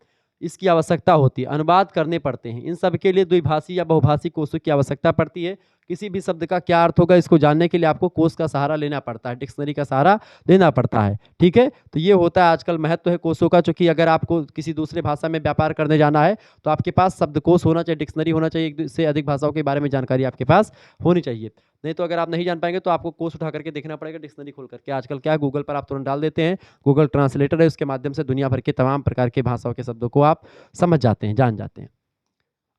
इसकी आवश्यकता होती है। अनुवाद करने पड़ते हैं, इन सब के लिए द्विभाषी या बहुभाषी कोशों की आवश्यकता पड़ती है। किसी भी शब्द का क्या अर्थ होगा इसको जानने के लिए आपको कोश का सहारा लेना पड़ता है, डिक्शनरी का सहारा लेना पड़ता है, ठीक है। तो ये होता है आजकल महत्व है कोशों का, चूंकि अगर आपको किसी दूसरे भाषा में व्यापार करने जाना है तो आपके पास शब्दकोश होना चाहिए, डिक्शनरी होना चाहिए, एक से अधिक भाषाओं के बारे में जानकारी आपके पास होनी चाहिए। नहीं तो अगर आप नहीं जान पाएंगे तो आपको कोश उठा करके देखना पड़ेगा, डिक्शनरी खोल करके। आजकल क्या है, गूगल पर आप तुरंत डाल देते हैं, गूगल ट्रांसलेटर है, उसके माध्यम से दुनिया भर के तमाम प्रकार के भाषाओं के शब्दों को आप समझ जाते हैं, जान जाते हैं।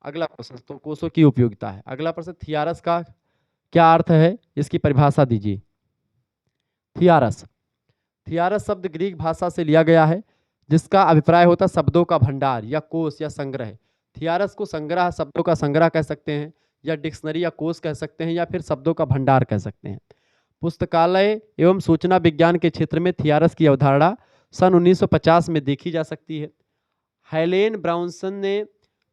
अगला प्रश्न, तो कोशों की उपयोगिता है। अगला प्रश्न, थियारस का क्या अर्थ है, इसकी परिभाषा दीजिए। थियारस, थियारस शब्द ग्रीक भाषा से लिया गया है, जिसका अभिप्राय होता है शब्दों का भंडार या कोश या संग्रह। थियारस को संग्रह, शब्दों का संग्रह कह सकते हैं, या डिक्शनरी या कोश कह सकते हैं, या फिर शब्दों का भंडार कह सकते हैं। पुस्तकालय एवं सूचना विज्ञान के क्षेत्र में थियारस की अवधारणा सन 1950 में देखी जा सकती है। हेलेन ब्राउनसन ने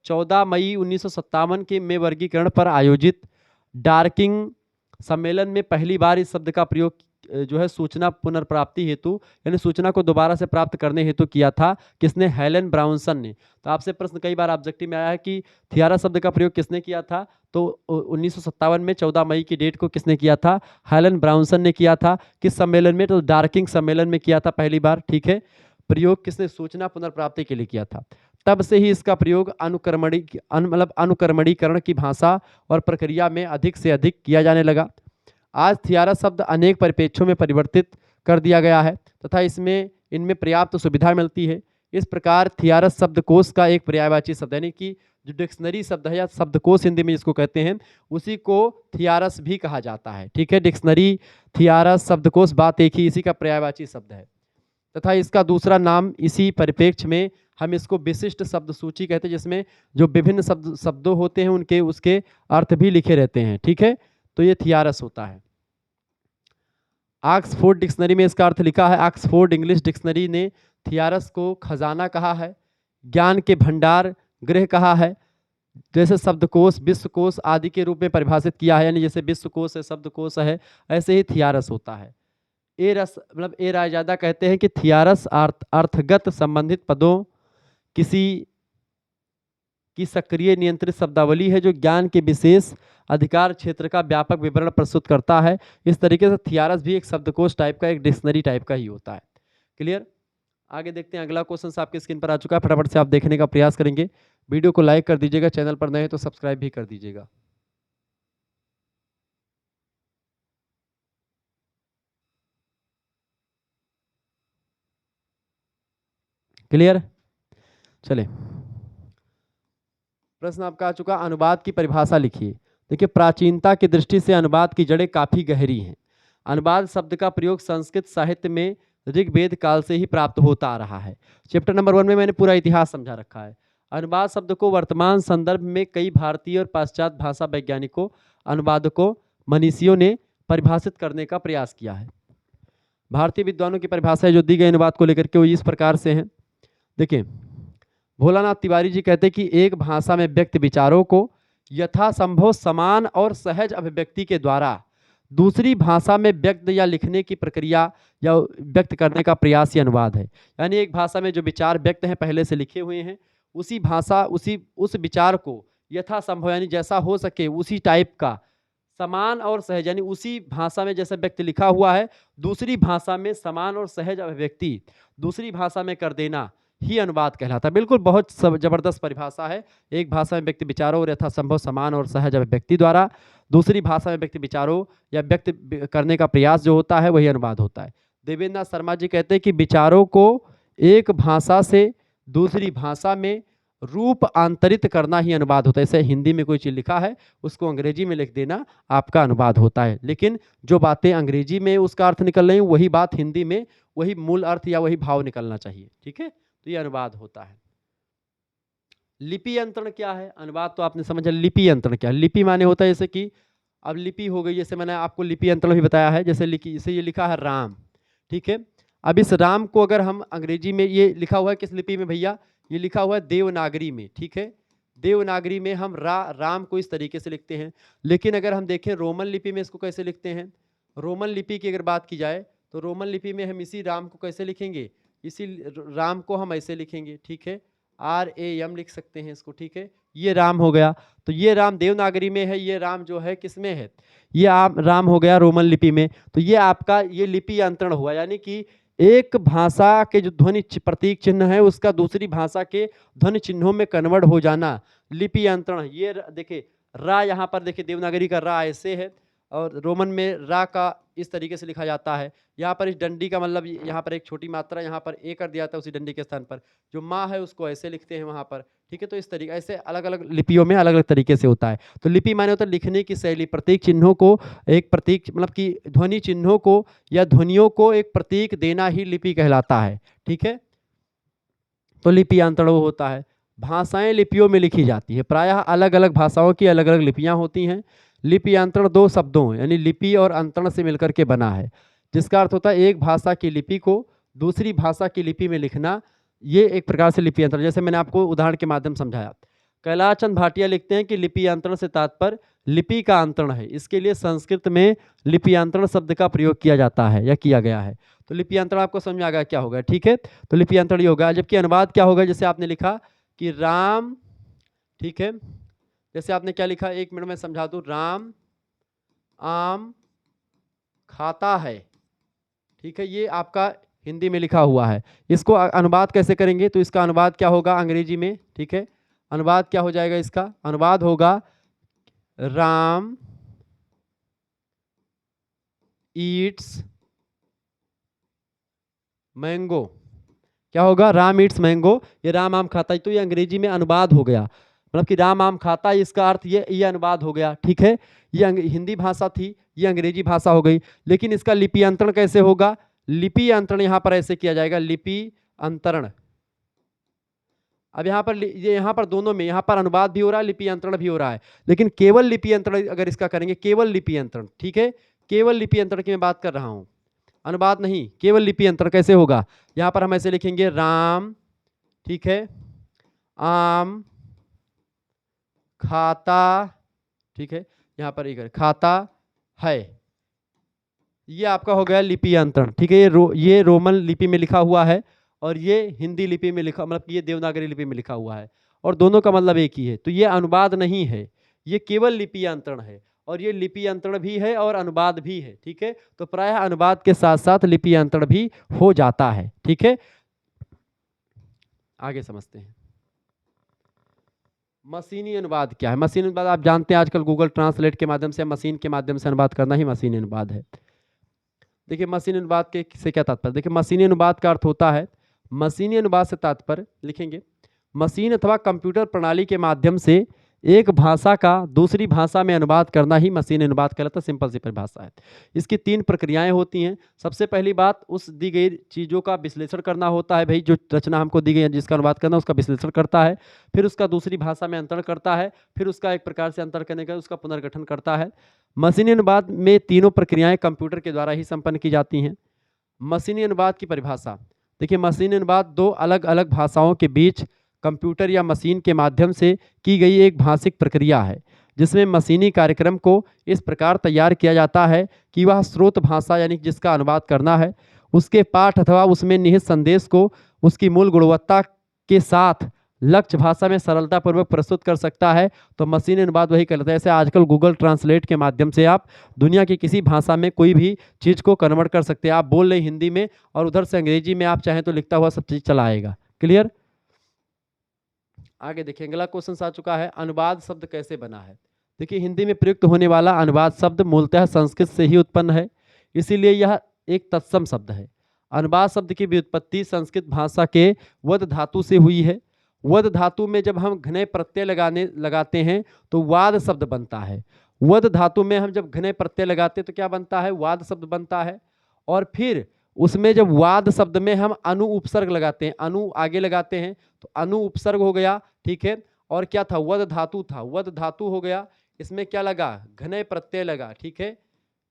14 मई 1957 के में वर्गीकरण पर आयोजित डार्किंग सम्मेलन में पहली बार इस शब्द का प्रयोग जो है सूचना पुनर्प्राप्ति हेतु, यानी सूचना को दोबारा से प्राप्त करने हेतु किया था। किसने? हेलेन ब्राउनसन ने। तो आपसे प्रश्न कई बार ऑब्जेक्टिव में आया है कि थियारस शब्द का प्रयोग किसने किया था, तो 1957 में 14 मई की डेट को किसने किया था? हेलेन ब्राउनसन ने किया था। किस सम्मेलन में? तो डार्किंग सम्मेलन में किया था पहली बार, ठीक है। प्रयोग किसने? सूचना पुनर्प्राप्ति के लिए किया था। तब से ही इसका प्रयोग अनुक्रमणीकरण की भाषा और प्रक्रिया में अधिक से अधिक किया जाने लगा। आज थियारस शब्द अनेक परिप्रेक्ष्यों में परिवर्तित कर दिया गया है तथा इनमें पर्याप्त सुविधा मिलती है। इस प्रकार थियारस शब्दकोश का एक पर्यायवाची शब्द, यानी कि जो डिक्शनरी शब्द है या शब्दकोश हिंदी में जिसको कहते हैं, उसी को थियारस भी कहा जाता है, ठीक है। डिक्शनरी, थियारस, शब्दकोश बात एक ही, इसी का पर्यायवाची शब्द है। तथा इसका दूसरा नाम इसी परिप्रेक्ष्य में हम इसको विशिष्ट शब्द सूची कहते हैं, जिसमें जो विभिन्न शब्दों होते हैं उसके अर्थ भी लिखे रहते हैं, ठीक है। तो ये थियारस होता है। ऑक्सफोर्ड डिक्शनरी में इसका अर्थ लिखा है। ऑक्सफोर्ड इंग्लिश डिक्शनरी ने थियारस को खजाना कहा है, ज्ञान के भंडार गृह कहा है, जैसे शब्दकोश, विश्वकोश आदि के रूप में परिभाषित किया है, यानी जैसे विश्वकोश है, शब्दकोश है, ऐसे ही थियारस होता है। ए रायजादा कहते हैं कि थियारस अर्थगत संबंधित पदों किसी की सक्रिय नियंत्रित शब्दावली है जो ज्ञान के विशेष अधिकार क्षेत्र का व्यापक विवरण प्रस्तुत करता है। इस तरीके से थियारस भी एक शब्दकोश टाइप का, एक डिक्शनरी टाइप का ही होता है। क्लियर? आगे देखते हैं, अगला क्वेश्चन आपकी स्क्रीन पर आ चुका है, फटाफट से आप देखने का प्रयास करेंगे। वीडियो को लाइक कर दीजिएगा, चैनल पर नए हैं तो सब्सक्राइब भी कर दीजिएगा। क्लियर? चले, प्रश्न आपका आ चुका, अनुवाद की परिभाषा लिखिए। देखिए, प्राचीनता की दृष्टि से अनुवाद की जड़ें काफी गहरी हैं। अनुवाद शब्द का प्रयोग संस्कृत साहित्य में ऋग्वेद काल से ही प्राप्त होता आ रहा है। चैप्टर नंबर 1 में मैंने पूरा इतिहास समझा रखा है। अनुवाद शब्द को वर्तमान संदर्भ में कई भारतीय और पाश्चात्य भाषा वैज्ञानिकों, अनुवादकों, मनीषियों ने परिभाषित करने का प्रयास किया है। भारतीय विद्वानों की परिभाषा जो दी गई अनुवाद को लेकर के वो इस प्रकार से है। देखिए, भोलानाथ तिवारी जी कहते हैं कि एक भाषा में व्यक्त विचारों को यथासंभव समान और सहज अभिव्यक्ति के द्वारा दूसरी भाषा में व्यक्त या लिखने की प्रक्रिया या व्यक्त करने का प्रयास ही अनुवाद है। यानी एक भाषा में जो विचार व्यक्त हैं, पहले से लिखे हुए हैं, उसी भाषा उस विचार को यथासंभव यानी जैसा हो सके उसी टाइप का समान और सहज यानी उसी भाषा में जैसा व्यक्त लिखा हुआ है, दूसरी भाषा में समान और सहज अभिव्यक्ति दूसरी भाषा में कर देना ही अनुवाद कहलाता है। बिल्कुल बहुत जबरदस्त परिभाषा है। एक भाषा में व्यक्त विचारों और यथासंभव समान और सहज अभिव्यक्ति द्वारा दूसरी भाषा में व्यक्त विचारों या व्यक्त करने का प्रयास जो होता है वही अनुवाद होता है। देवेंद्र नाथ शर्मा जी कहते हैं कि विचारों को एक भाषा से दूसरी भाषा में रूप आंतरित करना ही अनुवाद होता है। जैसे हिंदी में कोई चीज़ लिखा है उसको अंग्रेजी में लिख देना आपका अनुवाद होता है, लेकिन जो बातें अंग्रेजी में उसका अर्थ निकल रही वही बात हिंदी में वही मूल अर्थ या वही भाव निकलना चाहिए। ठीक है, तो ये अनुवाद होता है। लिपि अंतरण क्या है? अनुवाद तो आपने समझा। लिपि अंतरण क्या है? लिपि माने होता है जैसे कि अब लिपि हो गई, जैसे मैंने आपको लिपि अंतरण भी बताया है। जैसे जैसे ये लिखा है राम, ठीक है। अब इस राम को अगर हम अंग्रेजी में, ये लिखा हुआ है किस लिपि में भैया? ये लिखा हुआ है देवनागरी में, ठीक है। देवनागरी में हम राम को इस तरीके से लिखते हैं। लेकिन अगर हम देखें रोमन लिपि में इसको कैसे लिखते हैं, रोमन लिपि की अगर बात की जाए तो रोमन लिपि में हम इसी राम को कैसे लिखेंगे? इसी राम को हम ऐसे लिखेंगे, ठीक है। RAM लिख सकते हैं इसको, ठीक है। ये राम हो गया। तो ये राम देवनागरी में है, ये राम जो है किस में है? ये राम हो गया रोमन लिपि में। तो ये आपका ये लिपि अंतरण हुआ, यानी कि एक भाषा के जो ध्वनि प्रतीक चिन्ह है उसका दूसरी भाषा के ध्वनि चिन्हों में कन्वर्ट हो जाना लिपि अंतरण। ये देखिए रा, यहाँ पर देखिए देवनागरी का रा ऐसे है और रोमन में रा का इस तरीके से लिखा जाता है। यहाँ पर इस डंडी का मतलब यहाँ पर एक छोटी मात्रा यहाँ पर ए कर दिया जाता है उसी डंडी के स्थान पर। जो माँ है उसको ऐसे लिखते हैं वहाँ पर, ठीक है। तो इस तरीके ऐसे अलग अलग लिपियों में अलग अलग तरीके से होता है। तो लिपि माने होता है लिखने की शैली, प्रतीक चिन्हों को एक प्रतीक मतलब कि ध्वनि चिन्हों को या ध्वनियों को एक प्रतीक देना ही लिपि कहलाता है, ठीक है। तो लिपि अंतरण वो होता है। भाषाएं लिपियों में लिखी जाती है, प्रायः अलग अलग भाषाओं की अलग अलग लिपियाँ होती हैं। लिपि अंतरण दो शब्दों यानी लिपि और अंतरण से मिलकर के बना है, जिसका अर्थ होता है एक भाषा की लिपि को दूसरी भाषा की लिपि में लिखना। ये एक प्रकार से लिपि अंतरण, जैसे मैंने आपको उदाहरण के माध्यम समझाया। कैलाश चंद भाटिया लिखते हैं कि लिपि अंतरण से तात्पर्य लिपि का अंतरण है। इसके लिए संस्कृत में लिपि अंतरण शब्द का प्रयोग किया जाता है या किया गया है। तो लिपि अंतरण आपको समझ में आ गया क्या होगा, ठीक है। तो लिपि अंतरण ये होगा। जबकि अनुवाद क्या होगा? जैसे आपने लिखा कि राम, ठीक है। जैसे आपने क्या लिखा, एक मिनट में समझा दूं। राम आम खाता है, ठीक है। ये आपका हिंदी में लिखा हुआ है। इसको अनुवाद कैसे करेंगे? तो इसका अनुवाद क्या होगा अंग्रेजी में, ठीक है। अनुवाद क्या हो जाएगा? इसका अनुवाद होगा राम ईट्स मैंगो। क्या होगा? Ram Yeats mango. ये राम आम खाता है, तो ये अंग्रेजी में अनुवाद हो गया। मतलब कि राम आम खाता है, इसका अर्थ ये अनुवाद हो गया, ठीक है। ये हिंदी भाषा थी, ये अंग्रेजी भाषा हो गई। लेकिन इसका लिपि अंतरण कैसे होगा? लिपि अंतरण यहाँ पर ऐसे किया जाएगा, लिपि अंतरण। अब यहाँ पर दोनों में, यहाँ पर अनुवाद भी हो रहा है, लिपि अंतरण भी हो रहा है। लेकिन केवल लिपि अंतरण अगर इसका करेंगे, केवल लिपि अंतरण, ठीक है। केवल लिपि अंतरण की मैं बात कर रहा हूँ, अनुवाद नहीं। केवल लिपि अंतरण कैसे होगा? यहाँ पर हम ऐसे लिखेंगे राम, ठीक है, आम खाता, ठीक है। यहाँ पर एक खाता है, ये आपका हो गया लिपि अंतरण, ठीक है। ये रोमन लिपि में लिखा हुआ है और ये हिंदी लिपि में लिखा, मतलब ये देवनागरी लिपि में लिखा हुआ है और दोनों का मतलब एक ही है। तो ये अनुवाद नहीं है, ये केवल लिपि अंतरण है। और ये लिपि अंतरण भी है और अनुवाद भी है, ठीक है। तो प्रायः अनुवाद के साथ साथ लिपि अंतरण भी हो जाता है, ठीक है। आगे समझते हैं। मशीनी अनुवाद क्या है? मशीनी अनुवाद आप जानते हैं आजकल गूगल ट्रांसलेट के माध्यम से, मशीन के माध्यम से अनुवाद करना ही मशीनी अनुवाद है। देखिए मशीनी अनुवाद के से क्या तात्पर्य? देखिए मशीनी अनुवाद का अर्थ होता है, मशीनी अनुवाद से तात्पर्य लिखेंगे, मशीन अथवा कंप्यूटर प्रणाली के माध्यम से एक भाषा का दूसरी भाषा में अनुवाद करना ही मशीनी अनुवाद कहलाता है। सिंपल सी परिभाषा है। इसकी 3 प्रक्रियाएं होती हैं। सबसे पहली बात, उस दी गई चीज़ों का विश्लेषण करना होता है। भाई जो रचना हमको दी गई है जिसका अनुवाद करना, उसका विश्लेषण करता है, फिर उसका दूसरी भाषा में अंतरण करता है, फिर उसका एक प्रकार से अंतर करने का उसका पुनर्गठन करता है। मशीनी अनुवाद में तीनों प्रक्रियाएं कंप्यूटर के द्वारा ही संपन्न की जाती हैं। मशीनी अनुवाद की परिभाषा देखिए, मशीनी अनुवाद 2 अलग अलग भाषाओं के बीच कंप्यूटर या मशीन के माध्यम से की गई एक भाषिक प्रक्रिया है, जिसमें मशीनी कार्यक्रम को इस प्रकार तैयार किया जाता है कि वह स्रोत भाषा यानी जिसका अनुवाद करना है, उसके पाठ अथवा उसमें निहित संदेश को उसकी मूल गुणवत्ता के साथ लक्ष्य भाषा में सरलतापूर्वक प्रस्तुत कर सकता है। तो मशीनी अनुवाद वही कहलाता है। जैसे आजकल गूगल ट्रांसलेट के माध्यम से आप दुनिया की किसी भाषा में कोई भी चीज़ को कन्वर्ट कर सकते हैं। आप बोल रहे हिंदी में और उधर से अंग्रेजी में आप चाहें तो लिखता हुआ सब चीज़ चला आएगा। क्लियर? आगे देखिए, अगला क्वेश्चन आ चुका है, अनुवाद शब्द कैसे बना है? देखिए हिंदी में प्रयुक्त होने वाला अनुवाद शब्द मूलतः संस्कृत से ही उत्पन्न है, इसीलिए यह एक तत्सम शब्द है। अनुवाद शब्द की व्युत्पत्ति संस्कृत भाषा के वद धातु से हुई है। वद धातु में जब हम घने प्रत्यय लगाते हैं तो वाद शब्द बनता है। वद धातु में हम जब घने प्रत्यय लगाते हैं तो क्या बनता है? वाद शब्द बनता है। और फिर उसमें जब वाद शब्द में हम अनु उपसर्ग लगाते हैं, अनु आगे लगाते हैं तो अनु उपसर्ग हो गया, ठीक है। और क्या था? वद धातु था, वद धातु हो गया। इसमें क्या लगा? घने प्रत्यय लगा, ठीक है।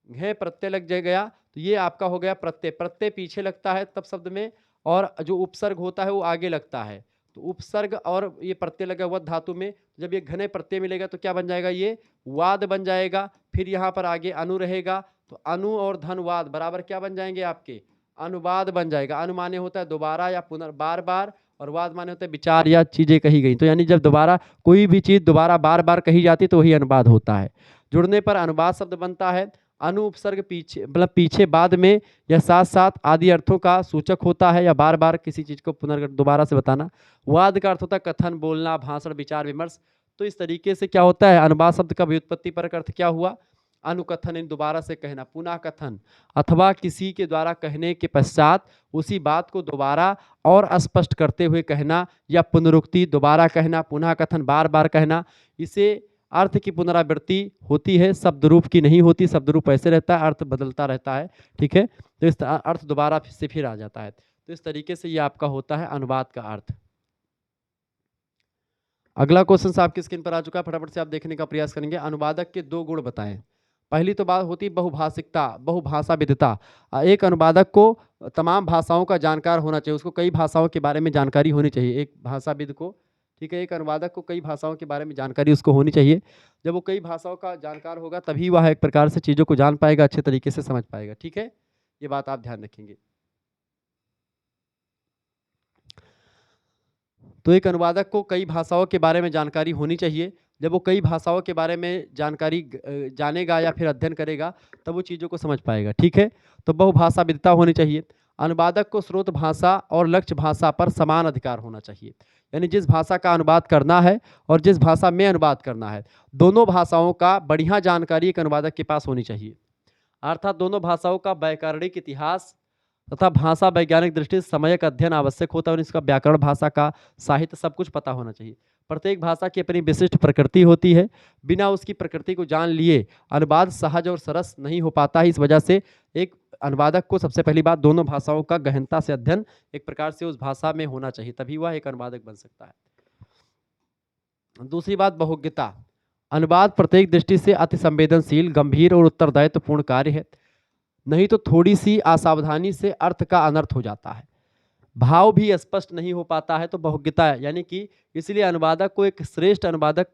घे प्रत्यय लग गया तो ये आपका हो गया प्रत्यय। प्रत्यय पीछे लगता है तब शब्द में, और जो उपसर्ग होता है वो आगे लगता है। तो उपसर्ग और ये प्रत्यय लगा वद धातु में, जब ये घने प्रत्यय मिलेगा तो क्या बन जाएगा? ये वाद बन जाएगा। फिर यहाँ पर आगे अनु रहेगा तो अनु और धनवाद बराबर क्या बन जाएंगे? आपके अनुवाद बन जाएगा। अनु माने होता है दोबारा या पुनर् बार बार, और वाद माने होता है विचार या चीज़ें कही गई। तो यानी जब दोबारा कोई भी चीज़ दोबारा बार बार कही जाती है तो वही अनुवाद होता है। जुड़ने पर अनुवाद शब्द बनता है। अनु उपसर्ग पीछे मतलब पीछे बाद में या साथ साथ आदि अर्थों का सूचक होता है, या बार बार किसी चीज़ को पुनर्गठन दोबारा से बताना। वाद का अर्थ होता है कथन, बोलना, भाषण, विचार विमर्श। तो इस तरीके से क्या होता है? अनुवाद शब्द का व्युत्पत्ति परक अर्थ क्या हुआ? अनुकथन, इन दोबारा से कहना, पुनः कथन अथवा किसी के द्वारा कहने के पश्चात उसी बात को दोबारा और स्पष्ट करते हुए कहना, या पुनरुक्ति, दोबारा कहना, पुनः कथन, बार बार कहना। इसे अर्थ की पुनरावृत्ति होती है, शब्द रूप की नहीं होती। शब्द रूप ऐसे रहता है, अर्थ बदलता रहता है, ठीक है। तो इस अर्थ दोबारा से फिर आ जाता है। तो इस तरीके से ये आपका होता है अनुवाद का अर्थ। अगला क्वेश्चन आपकी स्क्रीन पर आ चुका है, फटाफट से आप देखने का प्रयास करेंगे। अनुवादक के 2 गुण बताएं। पहली तो बात होती है बहुभाषिकता, बहुभाषा विदिता। एक अनुवादक को तमाम भाषाओं का जानकार होना चाहिए, उसको कई भाषाओं के बारे में जानकारी होनी चाहिए एक भाषाविद को, ठीक है। एक अनुवादक को कई भाषाओं के बारे में जानकारी उसको होनी चाहिए। जब वो कई भाषाओं का जानकार होगा तभी वह एक प्रकार से चीज़ों को जान पाएगा, अच्छे तरीके से समझ पाएगा, ठीक है। ये बात आप ध्यान रखेंगे। तो एक अनुवादक को कई भाषाओं के बारे में जानकारी होनी चाहिए। जब वो कई भाषाओं के बारे में जानकारी जानेगा या फिर अध्ययन करेगा तब वो चीज़ों को समझ पाएगा, ठीक है। तो बहुभाषा विदिता होनी चाहिए। अनुवादक को स्रोत भाषा और लक्ष्य भाषा पर समान अधिकार होना चाहिए, यानी जिस भाषा का अनुवाद करना है और जिस भाषा में अनुवाद करना है, दोनों भाषाओं का बढ़िया जानकारी एक अनुवादक के पास होनी चाहिए। अर्थात दोनों भाषाओं का व्याकरणिक इतिहास तथा भाषा वैज्ञानिक दृष्टि से सम्यक अध्ययन आवश्यक होता है, और इसका व्याकरण, भाषा का साहित्य सब कुछ पता होना चाहिए। प्रत्येक भाषा की अपनी विशिष्ट प्रकृति होती है, बिना उसकी प्रकृति को जान लिए अनुवाद सहज और सरस नहीं हो पाता है। इस वजह से एक अनुवादक को सबसे पहली बात दोनों भाषाओं का गहनता से अध्ययन एक प्रकार से उस भाषा में होना चाहिए, तभी वह एक अनुवादक बन सकता है। दूसरी बात बहुज्ञता। अनुवाद प्रत्येक दृष्टि से अति संवेदनशील, गंभीर और उत्तरदायित्वपूर्ण कार्य है, नहीं तो थोड़ी सी असावधानी से अर्थ का अनर्थ हो जाता है, भाव भी स्पष्ट नहीं हो पाता है। तो बहुज्ञता है, यानी कि इसलिए अनुवादक को एक श्रेष्ठ अनुवादक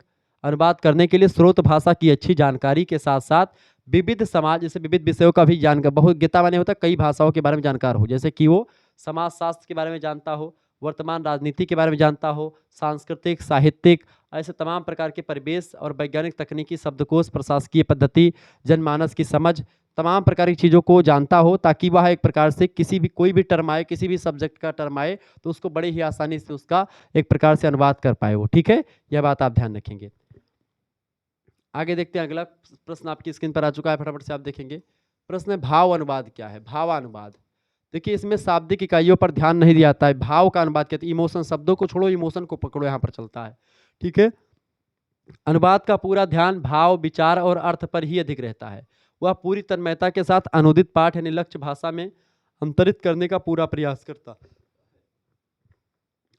अनुवाद करने के लिए स्रोत भाषा की अच्छी जानकारी के साथ साथ विविध समाज जैसे विविध विषयों का भी जानकार, बहुज्ञता माने होता है कई भाषाओं के बारे में जानकार हो, जैसे कि वो समाजशास्त्र के बारे में जानता हो, वर्तमान राजनीति के बारे में जानता हो, सांस्कृतिक, साहित्यिक, ऐसे तमाम प्रकार के परिवेश और वैज्ञानिक तकनीकी शब्दकोश, प्रशासकीय पद्धति, जनमानस की समझ, तमाम प्रकार की चीज़ों को जानता हो, ताकि वह एक प्रकार से किसी भी कोई भी टर्म आए, किसी भी सब्जेक्ट का टर्म आए तो उसको बड़े ही आसानी से उसका एक प्रकार से अनुवाद कर पाए वो। ठीक है, यह बात आप ध्यान रखेंगे। आगे देखते हैं, अगला प्रश्न आपकी स्क्रीन पर आ चुका है, फटाफट से आप देखेंगे। प्रश्न है भाव अनुवाद क्या है। भावानुवाद, देखिए इसमें शाब्दिक इकाइयों पर ध्यान नहीं दिया जाता है। भाव का अनुवाद कहते हैं, इमोशन, शब्दों को छोड़ो, इमोशन को पकड़ो, यहाँ पर चलता है। ठीक है, अनुवाद का पूरा ध्यान भाव, विचार और अर्थ पर ही अधिक रहता है। वह पूरी तन्मयता के साथ अनुदित पाठ यानी लक्ष्य भाषा में अंतरित करने का पूरा प्रयास करता है।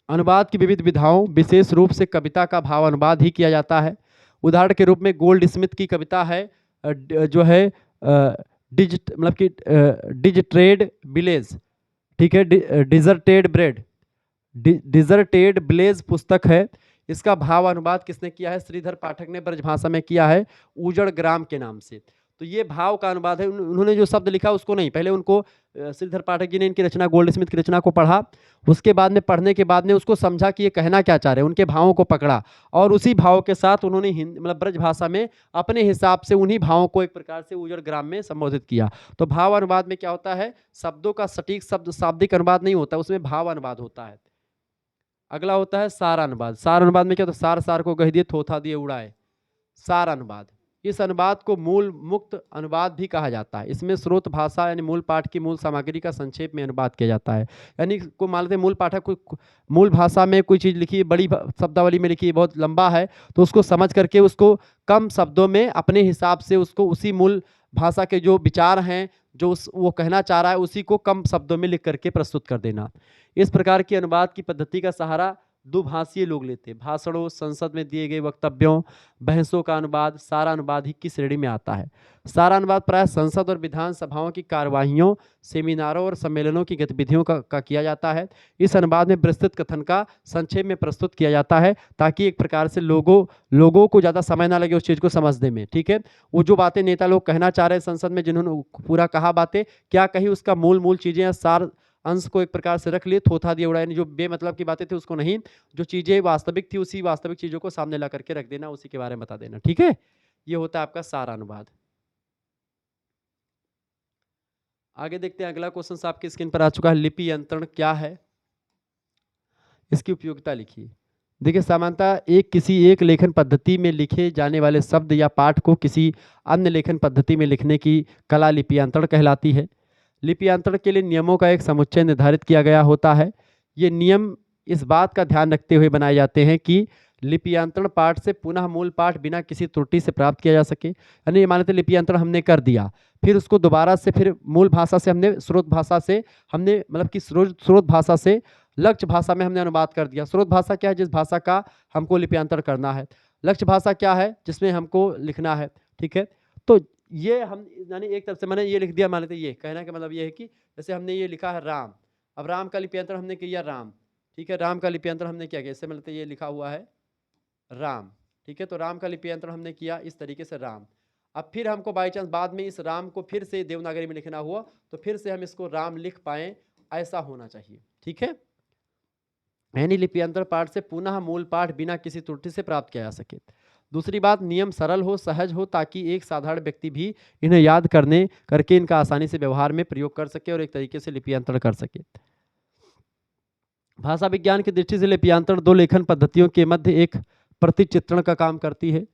अनुवाद की विविध विधाओं, विशेष रूप से कविता का भाव अनुवाद ही किया जाता है। उदाहरण के रूप में गोल्ड स्मिथ की कविता है जो है मतलब कि डिजर्टेड विलेज, ठीक है, डिजर्टेड ब्रेड, डिजर्टेड ब्लेज पुस्तक है। इसका भाव अनुवाद किसने किया है? श्रीधर पाठक ने ब्रजभाषा में किया है, उजड़ ग्राम के नाम से। तो ये भाव का अनुवाद है। उन्होंने जो शब्द लिखा उसको नहीं, पहले उनको श्रीधर पाठक जी ने इनकी रचना गोल्ड स्मिथ की रचना को पढ़ा, उसके बाद में पढ़ने के बाद में उसको समझा कि ये कहना क्या चाह रहे हैं, उनके भावों को पकड़ा और उसी भाव के साथ उन्होंने मतलब ब्रजभाषा में अपने हिसाब से उन्हीं भावों को एक प्रकार से उजड़ ग्राम में संबोधित किया। तो भाव अनुवाद में क्या होता है? शब्दों का सटीक शब्द शाब्दिक अनुवाद नहीं होता, उसमें भाव अनुवाद होता है। अगला होता है सार अनुवाद। सार अनुवाद में क्या होता है? सार सार को कह दिए, थोथा दिए उड़ाए। सार अनुवाद, इस अनुवाद को मूल मुक्त अनुवाद भी कहा जाता है। इसमें स्रोत भाषा यानी मूल पाठ की मूल सामग्री का संक्षेप में अनुवाद किया जाता है। यानी को मान लेते हैं मूल पाठक को मूल भाषा में कोई चीज़ लिखी है, बड़ी शब्दावली में लिखी है, बहुत लंबा है, तो उसको समझ करके उसको कम शब्दों में अपने हिसाब से उसको उसी मूल भाषा के जो विचार हैं, जो वो कहना चाह रहा है, उसी को कम शब्दों में लिख करके प्रस्तुत कर देना। इस प्रकार की अनुवाद की पद्धति का सहारा दुभाषीय लोग लेते हैं। भाषणों, संसद में दिए गए वक्तव्यों, बहसों का अनुवाद सारा अनुवाद ही किस श्रेणी में आता है? सारा अनुवाद प्राय संसद और विधानसभाओं की कार्यवाहियों, सेमिनारों और सम्मेलनों की गतिविधियों का किया जाता है। इस अनुवाद में विस्तृत कथन का संक्षेप में प्रस्तुत किया जाता है, ताकि एक प्रकार से लोगों को ज़्यादा समय ना लगे उस चीज़ को समझने में। ठीक है, वो जो बातें नेता लोग कहना चाह रहे हैं संसद में, जिन्होंने पूरा कहा बातें क्या कही, उसका मूल चीज़ें सार अंश को एक प्रकार से रख लिए, थोथा दिया उड़ाया, जो बेमतलब की बातें थी उसको नहीं, जो चीज़ें वास्तविक थी उसी वास्तविक चीज़ों को सामने ला करके रख देना, उसी के बारे में बता देना। ठीक है, ये होता है आपका सार अनुवाद। आगे देखते हैं, अगला क्वेश्चन आपकी स्क्रीन पर आ चुका है। लिपि यंत्रण क्या है, इसकी उपयोगिता लिखिए। देखिए, सामान्यतः किसी एक लेखन पद्धति में लिखे जाने वाले शब्द या पाठ को किसी अन्य लेखन पद्धति में लिखने की कला लिपियंत्रण कहलाती है। लिपियंत्रण के लिए नियमों का एक समुच्चय निर्धारित किया गया होता है। ये नियम इस बात का ध्यान रखते हुए बनाए जाते हैं कि लिपियंत्रण पाठ से पुनः मूल पाठ बिना किसी त्रुटि से प्राप्त किया जा सके। यानी ये मानते लिपियंत्रण हमने कर दिया, फिर उसको दोबारा से फिर मूल भाषा से हमने स्रोत भाषा से हमने मतलब कि स्रोत भाषा से लक्ष्य भाषा में हमने अनुवाद कर दिया। स्रोत भाषा क्या है? जिस भाषा का हमको लिपियंत्रण करना है। लक्ष्य भाषा क्या है? जिसमें हमको लिखना है। ठीक है, तो ये हम यानी एक तरफ से मैंने ये लिख दिया, मान लेते ये कहना का मतलब ये है कि जैसे हमने ये लिखा है राम, अब राम का लिपियंत्रण हमने किया राम। ठीक है, राम का लिपियंत्रण हमने क्या किया? इससे मतलब ये लिखा हुआ है राम। ठीक है, तो राम का लिपियंत्रण हमने किया इस तरीके से राम। अब फिर हमको बाई चांस बाद में इस राम को फिर से देवनागरी में लिखना हुआ, तो फिर से हम इसको राम लिख पाएँ, ऐसा होना चाहिए। ठीक है, यानी लिपियंत्रण पाठ से पुनः मूल पाठ बिना किसी त्रुटि से प्राप्त किया जा सके। दूसरी बात, नियम सरल हो, सहज हो, ताकि एक साधारण व्यक्ति भी इन्हें याद करके इनका आसानी से व्यवहार में प्रयोग कर सके और एक तरीके से लिपियंत्रण कर सके। भाषा विज्ञान की दृष्टि से लिपियंत्रण दो लेखन पद्धतियों के मध्य एक प्रतिचित्रण का काम करती है।